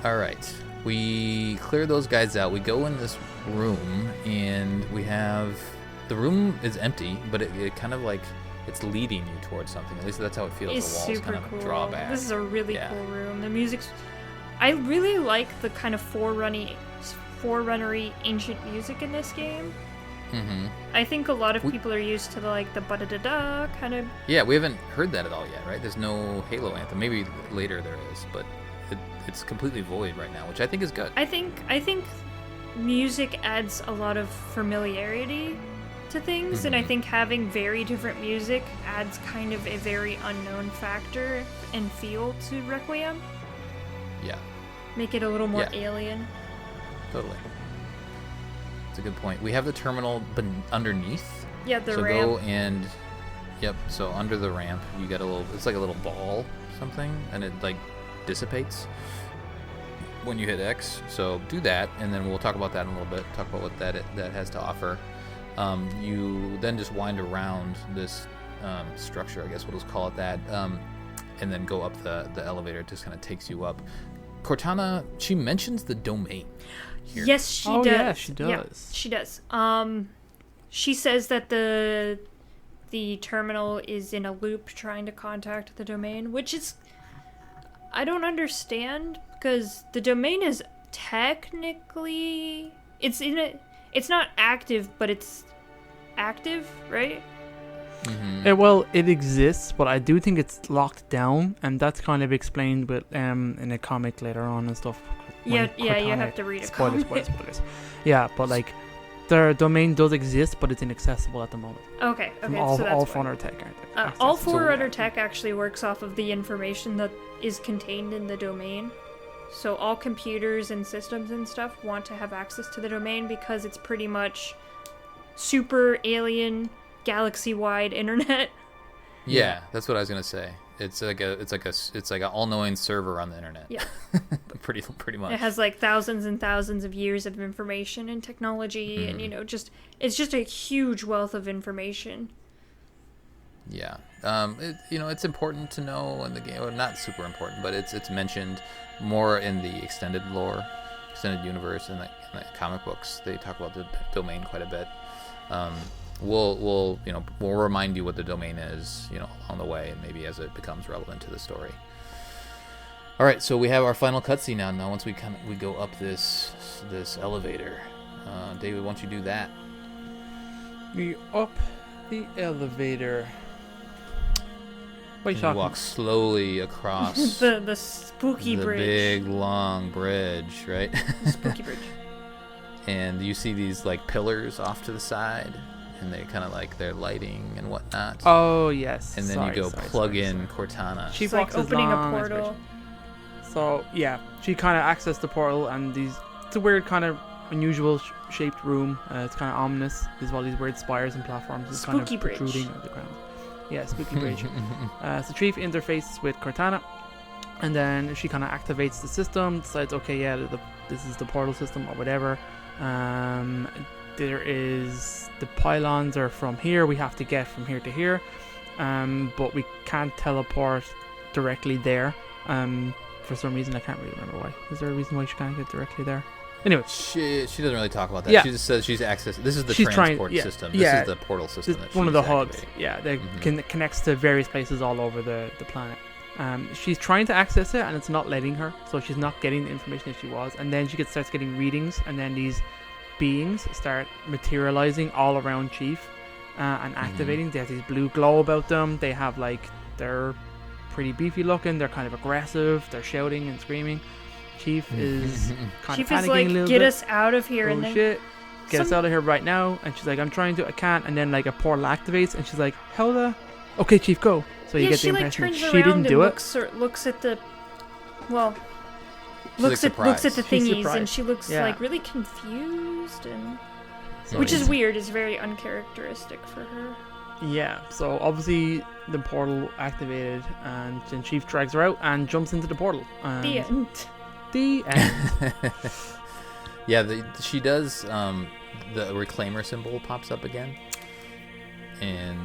A: All right, we clear those guys out. We go in this room, and the room is empty, but it kind of like. It's leading you towards something. At least that's how it feels.
C: It's
A: the walls
C: super
A: kind of
C: cool.
A: draw back.
C: This is a really cool room. The music's... I really like the kind of forerunnery ancient music in this game. I think a lot of people are used to the ba-da-da-da kind of...
A: Yeah, we haven't heard that at all yet, right? There's no Halo anthem. Maybe later there is, but it's completely void right now, which I think is good.
C: I think music adds a lot of familiarity to things, and I think having very different music adds kind of a very unknown factor and feel to Requiem.
A: Yeah.
C: Make it a little more alien.
A: Totally. That's a good point. We have the terminal underneath.
C: Yeah, the ramp.
A: So go and... Yep, so under the ramp, you get it's like a little ball something, and it like dissipates. when you hit X. So do that, and then we'll talk about that in a little bit. Talk about what that has to offer. You then just wind around this structure, I guess we'll just call it that, and then go up the elevator. It just kind of takes you up. Cortana, she mentions the domain here.
C: Yes, she does.
B: Yeah, she does.
C: Yeah, she does. She says that the terminal is in a loop trying to contact the domain, which is, I don't understand, because the domain is technically, it's not active, but it's active, right?
A: Mm-hmm.
B: Well, it exists, but I do think it's locked down, and that's kind of explained with in a comic later on and stuff.
C: Yeah, you have to read a comic.
B: Spoilers. Yeah, but like, their domain does exist, but it's inaccessible at the moment.
C: Okay,
B: From
C: so that's
B: all
C: why.
B: Forerunner tech, aren't they?
C: All Forerunner tech actually works off of the information that is contained in the domain. So all computers and systems and stuff want to have access to the domain because it's pretty much super alien, galaxy-wide internet.
A: Yeah, that's what I was gonna say. It's like an all-knowing server on the internet.
C: Yeah.
A: pretty much.
C: It has like thousands and thousands of years of information and technology, and it's just a huge wealth of information.
A: Yeah. It's important to know in the game. Well, not super important, but it's mentioned more in the extended lore, extended universe, and the comic books. They talk about the domain quite a bit. We'll remind you what the domain is, along the way, and maybe as it becomes relevant to the story. All right, so we have our final cutscene now. Now, once we go up this elevator, David, why don't you do that?
B: We up the elevator. Wait,
A: you walk slowly across
C: the spooky bridge.
A: The big long bridge, right?
C: Spooky bridge.
A: And you see these like pillars off to the side, and they kind of like they're lighting and whatnot.
B: Oh yes.
A: And then you go plug in Cortana.
C: She's like opening a portal.
B: So yeah, she kind of accessed the portal, and it's a weird kind of unusual shaped room. It's kind of ominous. There's all these weird spires and platforms. It's kind of protruding at the ground. Yeah, spooky bridge. So Chief interfaces with Cortana, and then she kind of activates the system. Decides, okay, yeah, this is the portal system or whatever. There is the pylons are from here. We have to get from here to here, but we can't teleport directly there. For some reason, I can't really remember why. Is there a reason why she can't get directly there? Anyway,
A: she doesn't really talk about that.
B: Yeah.
A: She just says she's accessing. This is the transport system. This is the portal system.
B: It's one of the hubs. Yeah, that connects to various places all over the planet. She's trying to access it, and it's not letting her. So she's not getting the information that she was. And then she starts getting readings, and then these beings start materializing all around Chief and activating. They have this blue glow about them. They have they're pretty beefy looking. They're kind of aggressive. They're shouting and screaming. Chief is kind of panicking a little bit.
C: Get us out of here.
B: Oh shit. Get us out of here right now. And she's like, I'm trying to, I can't. And then a portal activates, and she's like, how the? Okay, Chief, go. So you get the impression she didn't do it.
C: Looks at the, looks at the thingies, and she looks really confused, and which is weird. It's very uncharacteristic for her.
B: Yeah. So obviously the portal activated, and then Chief drags her out and jumps into the portal.
C: The end.
B: The end.
A: Yeah, she does. The reclaimer symbol pops up again, and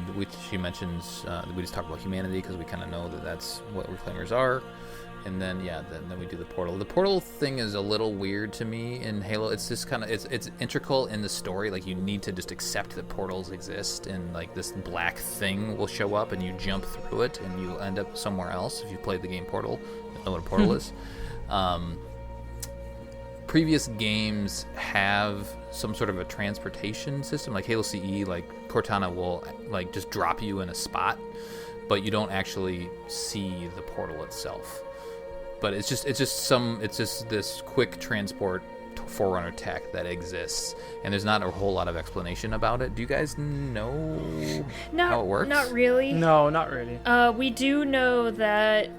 A: she mentions we just talk about humanity because we kind of know that's what reclaimers are. And then then we do the portal. The portal thing is a little weird to me in Halo. It's just kind of it's integral in the story. Like, you need to just accept that portals exist, and this black thing will show up, and you jump through it, and you end up somewhere else. If you've played the game Portal, you know what a portal is. Previous games have some sort of a transportation system, like Halo CE. Cortana will just drop you in a spot, but you don't actually see the portal itself. But it's just this quick transport Forerunner tech that exists, and there's not a whole lot of explanation about it. Do you guys know how it works?
C: Not really.
B: No, not really.
C: We do know that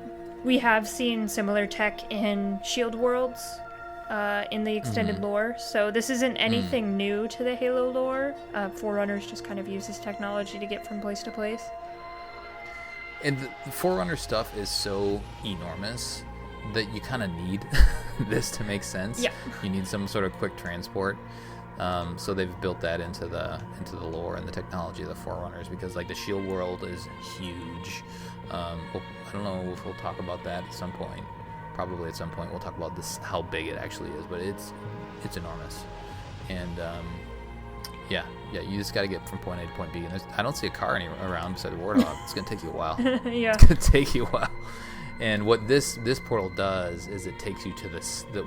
C: we have seen similar tech in Shield Worlds, in the extended lore. So this isn't anything new to the Halo lore. Forerunners just kind of use this technology to get from place to place. And
A: the Forerunner stuff is so enormous that you kind of need this to make sense.
C: Yeah.
A: You need some sort of quick transport. So they've built that into the lore and the technology of the Forerunners, because like the shield world is huge. I don't know if we'll talk about that at some point. Probably at some point we'll talk about this, how big it actually is, but it's enormous. And yeah, you just got to get from point A to point B. And I don't see a car around beside the Warthog. It's gonna take you a while.
C: Yeah.
A: It's gonna take you a while. And what this portal does is it takes you to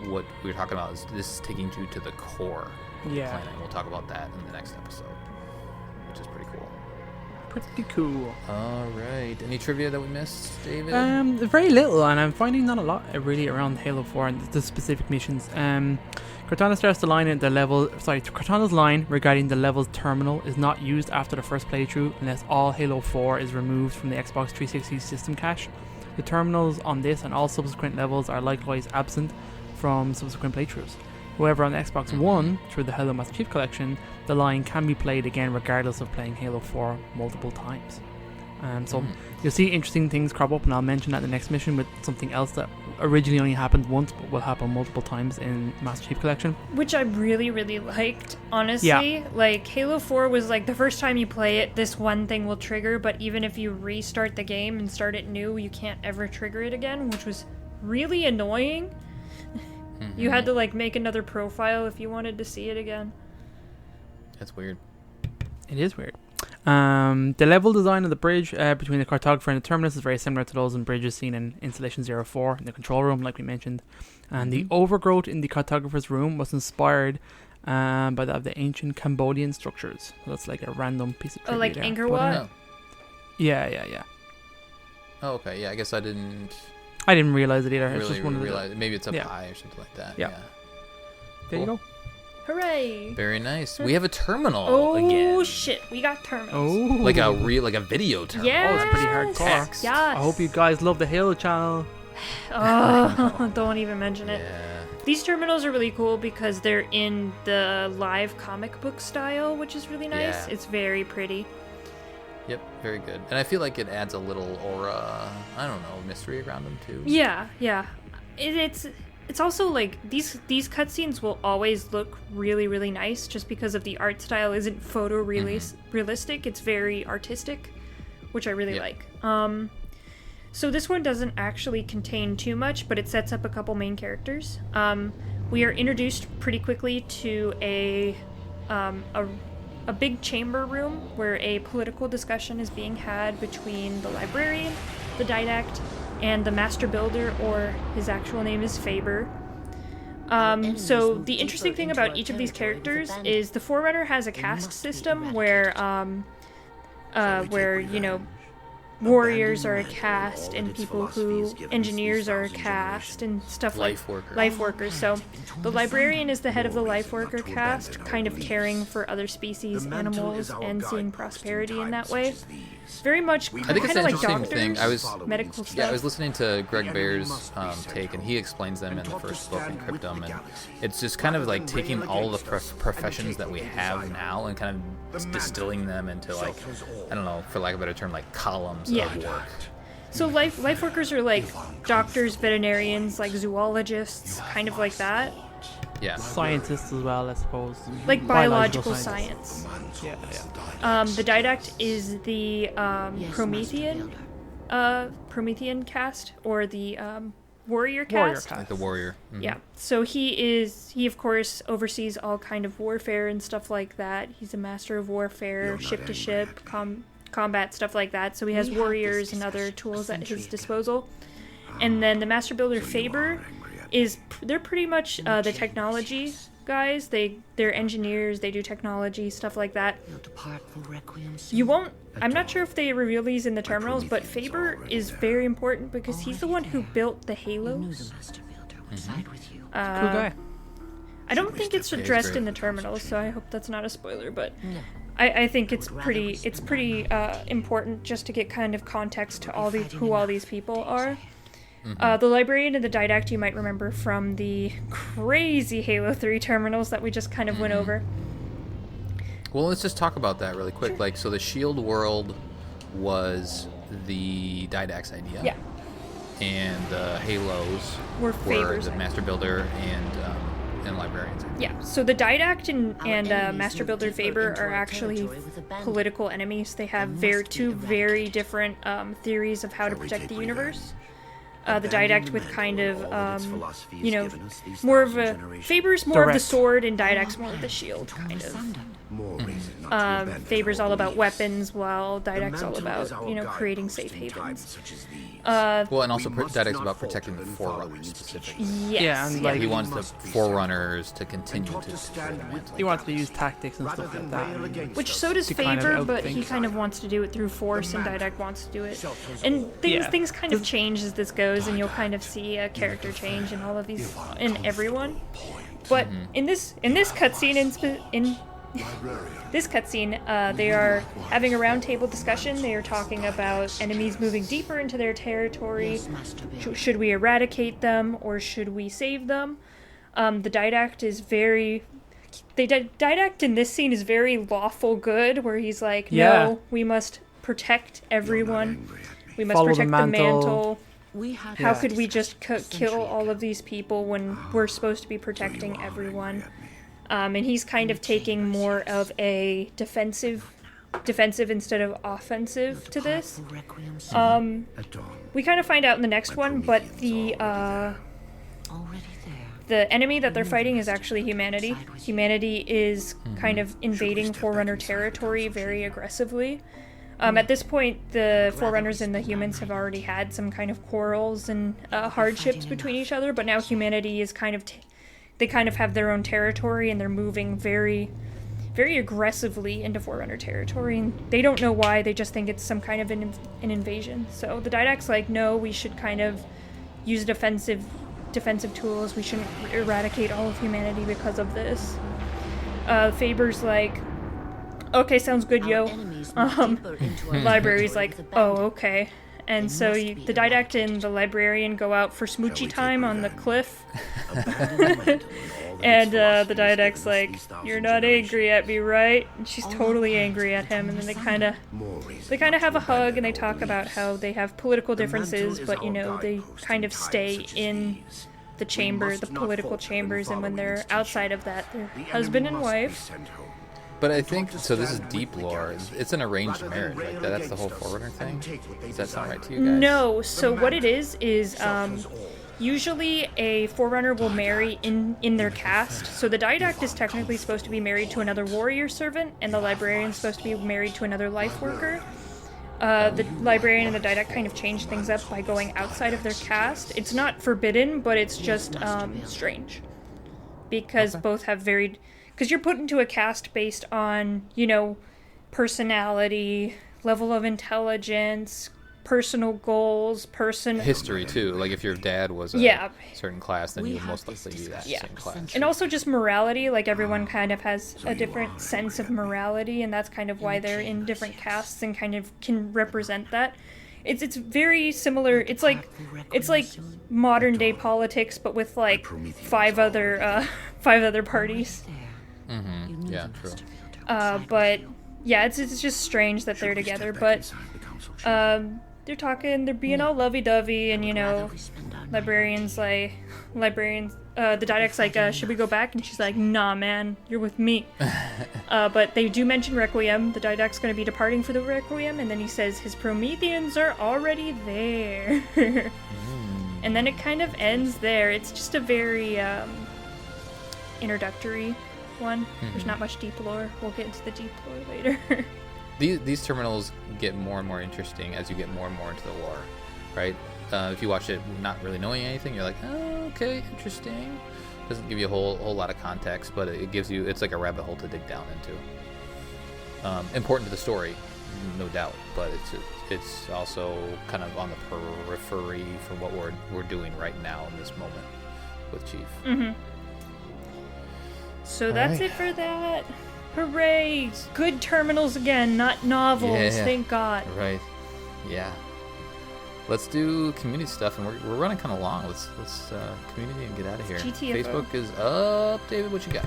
A: what we were talking about is this is taking you to the core of the planet. And we'll talk about that in the next episode, which is pretty cool.
B: Pretty cool.
A: All right. Any trivia that we missed, David?
B: Very little, and I'm finding not a lot really around Halo 4 and the specific missions. Cortana starts the line Cortana's line regarding the level's terminal is not used after the first playthrough unless all Halo 4 is removed from the Xbox 360 system cache. The terminals on this and all subsequent levels are likewise absent from subsequent playthroughs. However, on the Xbox One, through the Halo Master Chief Collection, the line can be played again regardless of playing Halo 4 multiple times. So you'll see interesting things crop up, and I'll mention that in the next mission with something else that originally only happened once but will happen multiple times in Master Chief Collection.
C: Which I really, really liked, honestly.
B: Yeah.
C: Like, Halo 4 was like, the first time you play it, this one thing will trigger, but even if you restart the game and start it new, you can't ever trigger it again, which was really annoying. You had to, like, make another profile if you wanted to see it again.
A: That's weird.
B: It is weird. The level design of the bridge between the cartographer and the terminus is very similar to those in bridges seen in Installation 04 in the control room, like we mentioned. And the overgrowth in the cartographer's room was inspired by that of the ancient Cambodian structures. So that's like a random piece of trivia.
C: Oh, like
B: there.
C: Angkor
B: But,
C: Wat?
B: Yeah.
A: Oh, okay. Yeah, I guess I didn't
B: realize it either. It's
A: really
B: just one of the,
A: realize. Maybe it's up high or something like that.
B: Yeah. There you go.
C: Hooray!
A: Very nice. We have a terminal again.
C: Oh shit, we got terminals.
B: Oh,
A: Like a video terminal.
C: Yeah.
B: Oh, it's pretty hardcore.
A: Text.
C: Yes.
B: I hope you guys love the Halo channel.
C: Oh, don't even mention it.
A: Yeah.
C: These terminals are really cool because they're in the live comic book style, which is really nice.
A: Yeah.
C: It's very pretty.
A: Yep, very good. And I feel like it adds a little aura, I don't know, mystery around them too.
C: Yeah. It's also like these cutscenes will always look really, really nice just because of the art style isn't realistic. It's very artistic, which I really like. So this one doesn't actually contain too much, but it sets up a couple main characters. We are introduced pretty quickly to a big chamber room where a political discussion is being had between the librarian, the didact, and the master builder, or his actual name is Faber. So the interesting thing about each of these characters is the Forerunner has a caste system where you know, warriors are a caste, and people who engineers are a caste, and stuff like life workers. So the librarian is the head of the life worker caste, kind of caring for other species, animals, and seeing prosperity in that way. Very much
A: I think it's
C: kind
A: an
C: of like
A: interesting
C: doctors,
A: thing.
C: medical stuff.
A: Yeah, I was listening to Greg Bear's take, and he explains them in the first book, Encryptum, and it's just kind of like taking all the professions that we have now and kind of distilling them into, like, I don't know, for lack of a better term, like columns of work.
C: So life workers are like doctors, veterinarians, like zoologists, kind of like that.
A: Yeah.
B: Scientists as well, I suppose.
C: Like biological science.
B: Yeah.
C: The didact is the Promethean caste, or the warrior caste.
A: Like the warrior. Mm-hmm.
C: Yeah. So he of course oversees all kind of warfare and stuff like that. He's a master of warfare, ship to ship, combat, stuff like that. So he has warriors and other tools at his disposal. And then the master builder Faber they're pretty much the technology guys. They're engineers, they do technology, stuff like that. You won't, I'm not sure if they reveal these in the terminals, but Faber is very important because he's the one who built the Halos.
B: Cool guy.
C: I don't think it's addressed in the terminals, so I hope that's not a spoiler, but I think it's pretty important just to get kind of context to who all these people are. The librarian and the didact you might remember from the crazy Halo 3 terminals that we just kind of went over.
A: Well, let's just talk about that really quick.
C: Sure.
A: Like, so the shield world was the didact's idea.
C: Yeah.
A: and the Halos
C: were
A: were
C: favors.
A: the Master Builder and Librarians.
C: Yeah, so the Didact and Master Builder Faber are actually political enemies. They have two very different theories of how to protect the universe. The Didact with kind of, more of a... Faber's more of the sword, and Didact's more of the shield, kind of. Faber's all about weapons, while Didact's all about, creating safe havens.
A: Well, and also Didact's about protecting the Forerunners specifically.
C: Yes.
B: Yeah, and like
A: He wants the Forerunners to continue to destroy the mantle.
B: he wants to use tactics and stuff like that.
C: Which so does
B: to kind
C: Faber,
B: of
C: but
B: outthink.
C: he kind of wants to do it through force, and Didact wants to do it. And things kind of change as this goes, and you'll kind of see a character change in all of these, in everyone. But in this cutscene, in this cutscene, they are having a roundtable discussion. They are talking about enemies moving deeper into their territory. Should we eradicate them, or should we save them? The Didact is very... Didact in this scene is very lawful good, where he's like, no, we must protect everyone. We must
B: Follow the
C: protect the
B: mantle.
C: How could we just kill all of these people when we're supposed to be protecting everyone? And he's kind of taking more of a defensive instead of offensive to this. We kind of find out in the next one, but the enemy that they're fighting is actually humanity. Humanity is kind of invading Forerunner territory very aggressively. At this point, the Forerunners and the humans have already had some kind of quarrels and hardships between each other, but now humanity is they kind of have their own territory, and they're moving very, very aggressively into Forerunner territory, and they don't know why. They just think it's some kind of an invasion. So the Didact's like, no, we should kind of use defensive tools. We shouldn't eradicate all of humanity because of this. Faber's like, okay, sounds good, yo. Library's like, oh, okay. And so the Didact and the Librarian go out for smoochy time on the cliff. And the Didact's like, you're not angry at me, right? And she's totally angry at him. And then they kind of have a hug, and they talk about how they have political differences, but, they kind of stay in the chamber, the political chambers, and when they're outside of that, they're husband and wife.
A: But I think, so this is deep lore. It's an arranged marriage, right? That's the whole Forerunner thing? Does that sound right to you guys?
C: No, so what it is usually a Forerunner will marry in their caste. So the Didact is technically supposed to be married to another warrior servant, and the Librarian is supposed to be married to another life worker. The Librarian and the Didact kind of change things up by going outside of their caste. It's not forbidden, but it's just strange. Because both have varied... Because you're put into a caste based on, personality, level of intelligence, personal goals,
A: history too. Like if your dad was a certain class, then you would most likely be that same class.
C: And also just morality. Like everyone kind of has a different sense of morality, and that's kind of why they're in different castes and kind of can represent that. It's very similar. It's like modern day politics, but with like five other parties.
A: Mm-hmm. Yeah, true.
C: But yeah, it's just strange that they're together. But they're talking, they're being all lovey-dovey, and the Didact's like, should we go back? And she's like, nah, man, you're with me. But they do mention Requiem. The Didact's going to be departing for the Requiem, and then he says his Prometheans are already there. And then it kind of ends there. It's just a very introductory one. There's not much deep lore. We'll get into the deep lore later.
A: These terminals get more and more interesting as you get more and more into the lore, right? If you watch it not really knowing anything, you're like, oh, okay, interesting. Doesn't give you a whole lot of context, but it gives you, it's like a rabbit hole to dig down into. Important to the story, no doubt, but it's also kind of on the periphery for what we're doing right now in this moment with Chief.
C: Mm-hmm. So that's it for that. Hooray! Good terminals again, not novels. Thank God.
A: Right. Yeah. Let's do community stuff, and we're running kind of long. Let's community and get out of here.
C: GTFO.
A: Facebook is up. David, what you got?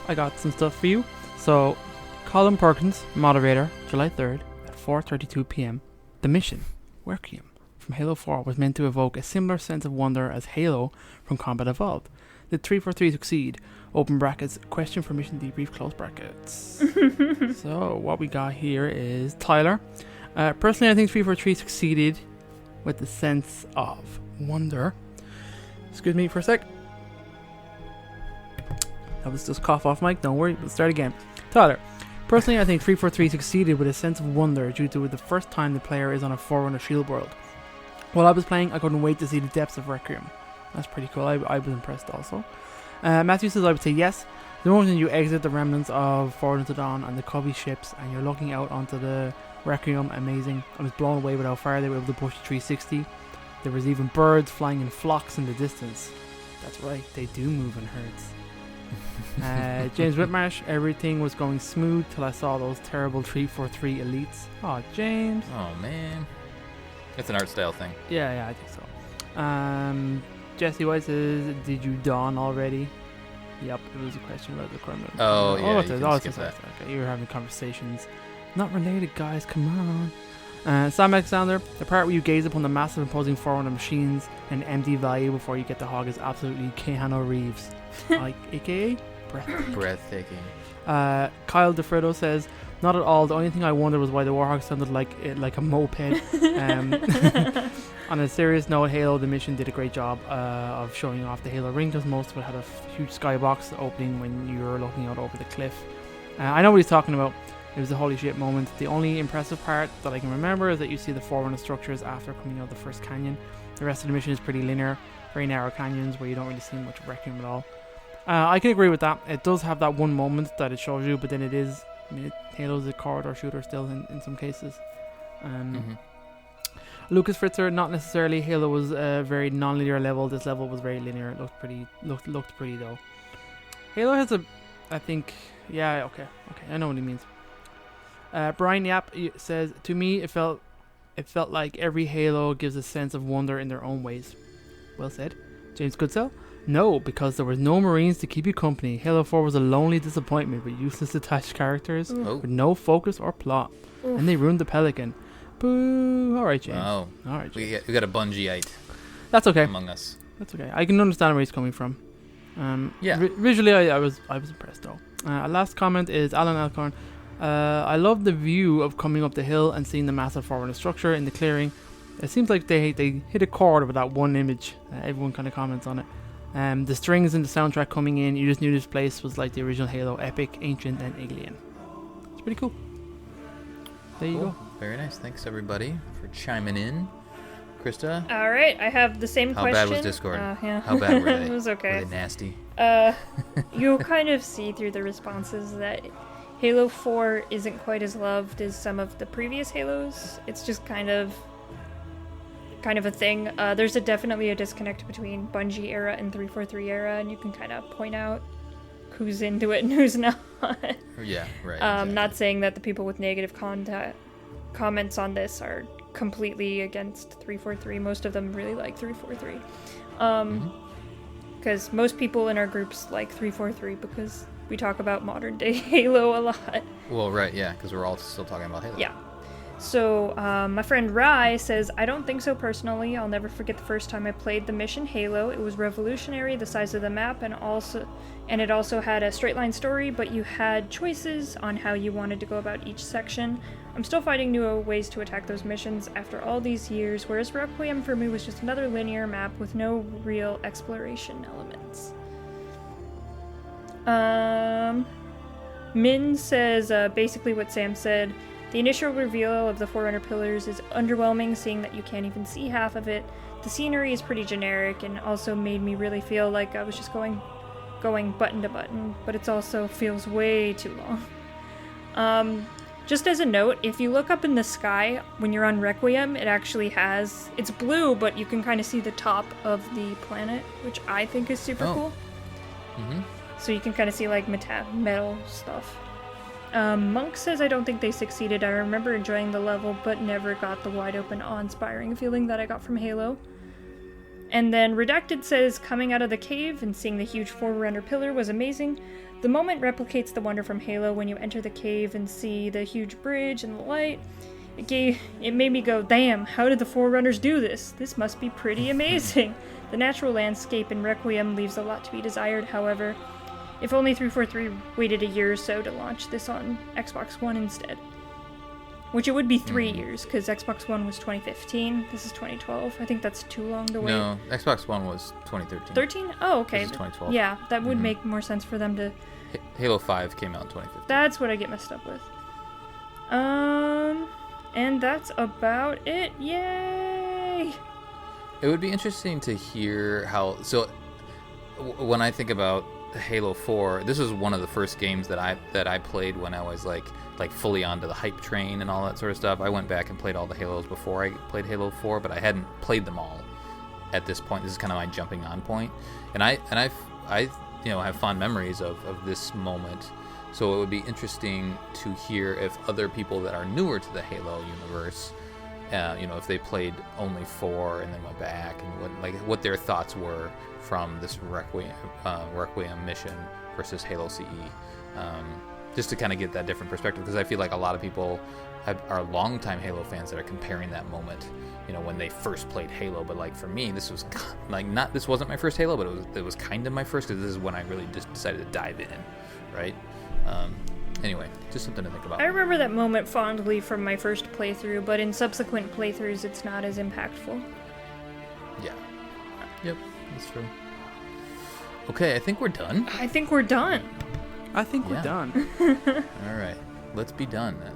B: I got some stuff for you. So, Colin Perkins, moderator, July 3rd at 4:32 p.m. The mission, Requiem, from Halo 4 was meant to evoke a similar sense of wonder as Halo from Combat Evolved. Did 343 succeed? Open brackets, question for mission debrief, close brackets. So what we got here is Tyler. Personally, I think 343 succeeded with the sense of wonder. Excuse me for a sec. That was just cough off mic, don't worry, we'll start again. Tyler. Personally, I think 343 succeeded with a sense of wonder due to the first time the player is on a Forerunner shield world. While I was playing, I couldn't wait to see the depths of Requiem. That's pretty cool, I was impressed also. Matthew says I would say yes. The moment you exit the remnants of Forerunner to Dawn and the Covey ships and you're looking out onto the Requiem, amazing. I was blown away with how far they were able to push the 360. There was even birds flying in flocks in the distance. That's right, they do move in herds. James Whitmarsh, everything was going smooth till I saw those terrible 343 elites. Oh, James.
A: Oh, man. It's an art style thing.
B: Yeah, I think so. Jesse White says, did you dawn already? Yep, it was a question about the Corman.
A: Oh, yeah, you can skip that.
B: Okay, you were having conversations. Not related, guys, come on. Sam Alexander, the part where you gaze upon the massive imposing Forerunner machines and empty value before you get the hog is absolutely Keanu Reeves. Like, aka
A: breathtaking.
B: Kyle DeFredo says, not at all. The only thing I wondered was why the Warhawk sounded like a moped. On a serious note, Halo the mission did a great job of showing off the Halo ring, because most of it had a huge skybox opening when you were looking out over the cliff. I know what he's talking about. It was a holy shit moment. The only impressive part that I can remember is that you see the Forerunner structures after coming out of the first canyon. The rest of the mission is pretty linear, very narrow canyons where you don't really see much Requiem at all. I can agree with that. It does have that one moment that it shows you, but then it is, Halo's a corridor shooter still in some cases. Lucas Fritzer, not necessarily. Halo was a very non-linear level. This level was very linear. It looked pretty though. Halo has I think, yeah, okay, I know what he means. Brian Yap says, to me, it felt like every Halo gives a sense of wonder in their own ways. Well said. James Goodsell, no, because there was no Marines to keep you company. Halo 4 was a lonely disappointment with useless attached characters with no focus or plot, and they ruined the Pelican. Boo! All right, James.
A: Wow.
B: All right, James.
A: We got a Bungieite.
B: That's okay.
A: Among us.
B: That's okay. I can understand where he's coming from.
A: Yeah.
B: Visually, I was impressed though. Our last comment is Alan Alcorn. I love the view of coming up the hill and seeing the massive Forerunner structure in the clearing. It seems like they hit a chord with that one image. Everyone kind of comments on it. The strings in the soundtrack coming in, you just knew this place was like the original Halo, epic, ancient, and alien. It's pretty cool. There you go.
A: Very nice. Thanks everybody for chiming in. Krista?
C: All right, I have the same question.
A: How bad was Discord?
C: Yeah.
A: How bad were they?
C: It was okay.
A: Were they nasty?
C: You'll kind of see through the responses that Halo 4 isn't quite as loved as some of the previous Halos. It's just kind of a thing. There's definitely a disconnect between Bungie era and 343 era, and you can kind of point out who's into it and who's not.
A: Yeah, right.
C: Exactly. Not saying that the people with negative comments on this are completely against 343. Most of them really like 343. Because most people in our groups like 343 because we talk about modern day Halo a lot.
A: Well, right, yeah, because we're all still talking about Halo.
C: Yeah. So, my friend Rai says, I don't think so personally. I'll never forget the first time I played the mission Halo. It was revolutionary, the size of the map, and it also had a straight line story, but you had choices on how you wanted to go about each section. I'm still finding new ways to attack those missions after all these years, whereas Requiem for me was just another linear map with no real exploration elements. Min says basically what Sam said. The initial reveal of the Forerunner pillars is underwhelming, seeing that you can't even see half of it. The scenery is pretty generic and also made me really feel like I was just going button to button, but it also feels way too long. Just as a note, if you look up in the sky when you're on Requiem, it's blue, but you can kind of see the top of the planet, which I think is super cool.
A: Mm-hmm.
C: So you can kind of see like metal stuff. Monk says, I don't think they succeeded. I remember enjoying the level, but never got the wide open, awe-inspiring feeling that I got from Halo. And then Redacted says, coming out of the cave and seeing the huge Forerunner pillar was amazing. The moment replicates the wonder from Halo when you enter the cave and see the huge bridge and the light. It made me go, damn, how did the Forerunners do this? This must be pretty amazing. The natural landscape in Requiem leaves a lot to be desired, however. If only 343 waited a year or so to launch this on Xbox One instead. Which it would be 3 years, because Xbox One was 2015, this is 2012. I think that's too long to wait.
A: No, Xbox One was 2013.
C: 13? Oh, okay.
A: This is 2012.
C: Yeah, that would make more sense for them to...
A: Halo 5 came out in 2015.
C: That's what I get messed up with. And that's about it. Yay!
A: It would be interesting to hear how... So, when I think about Halo 4, this was one of the first games that I played when I was like fully onto the hype train and all that sort of stuff. I went back and played all the Halos before I played Halo 4, but I hadn't played them all at this point. This is kind of my jumping on point. And I have fond memories of this moment. So it would be interesting to hear if other people that are newer to the Halo universe, if they played only 4 and then went back, and what their thoughts were from this Requiem mission versus Halo CE, just to kind of get that different perspective, because I feel like a lot of people are longtime Halo fans that are comparing that moment, when they first played Halo. But like for me, this was this wasn't my first Halo, but it was kind of my first, because this is when I really just decided to dive in, right? Anyway, just something to think about.
C: I remember that moment fondly from my first playthrough, but in subsequent playthroughs, it's not as impactful.
A: Yeah. Yep, that's true. Okay, I think we're done.
C: I think we're done.
A: All right, let's be done then.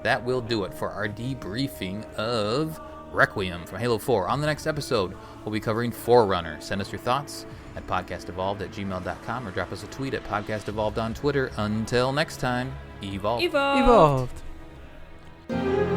A: That will do it for our debriefing of Requiem from Halo 4. On the next episode, we'll be covering Forerunner. Send us your thoughts at podcastevolved@gmail.com or drop us a tweet at podcastevolved on Twitter. Until next time, evolve.
C: Evolved.
B: Evolved.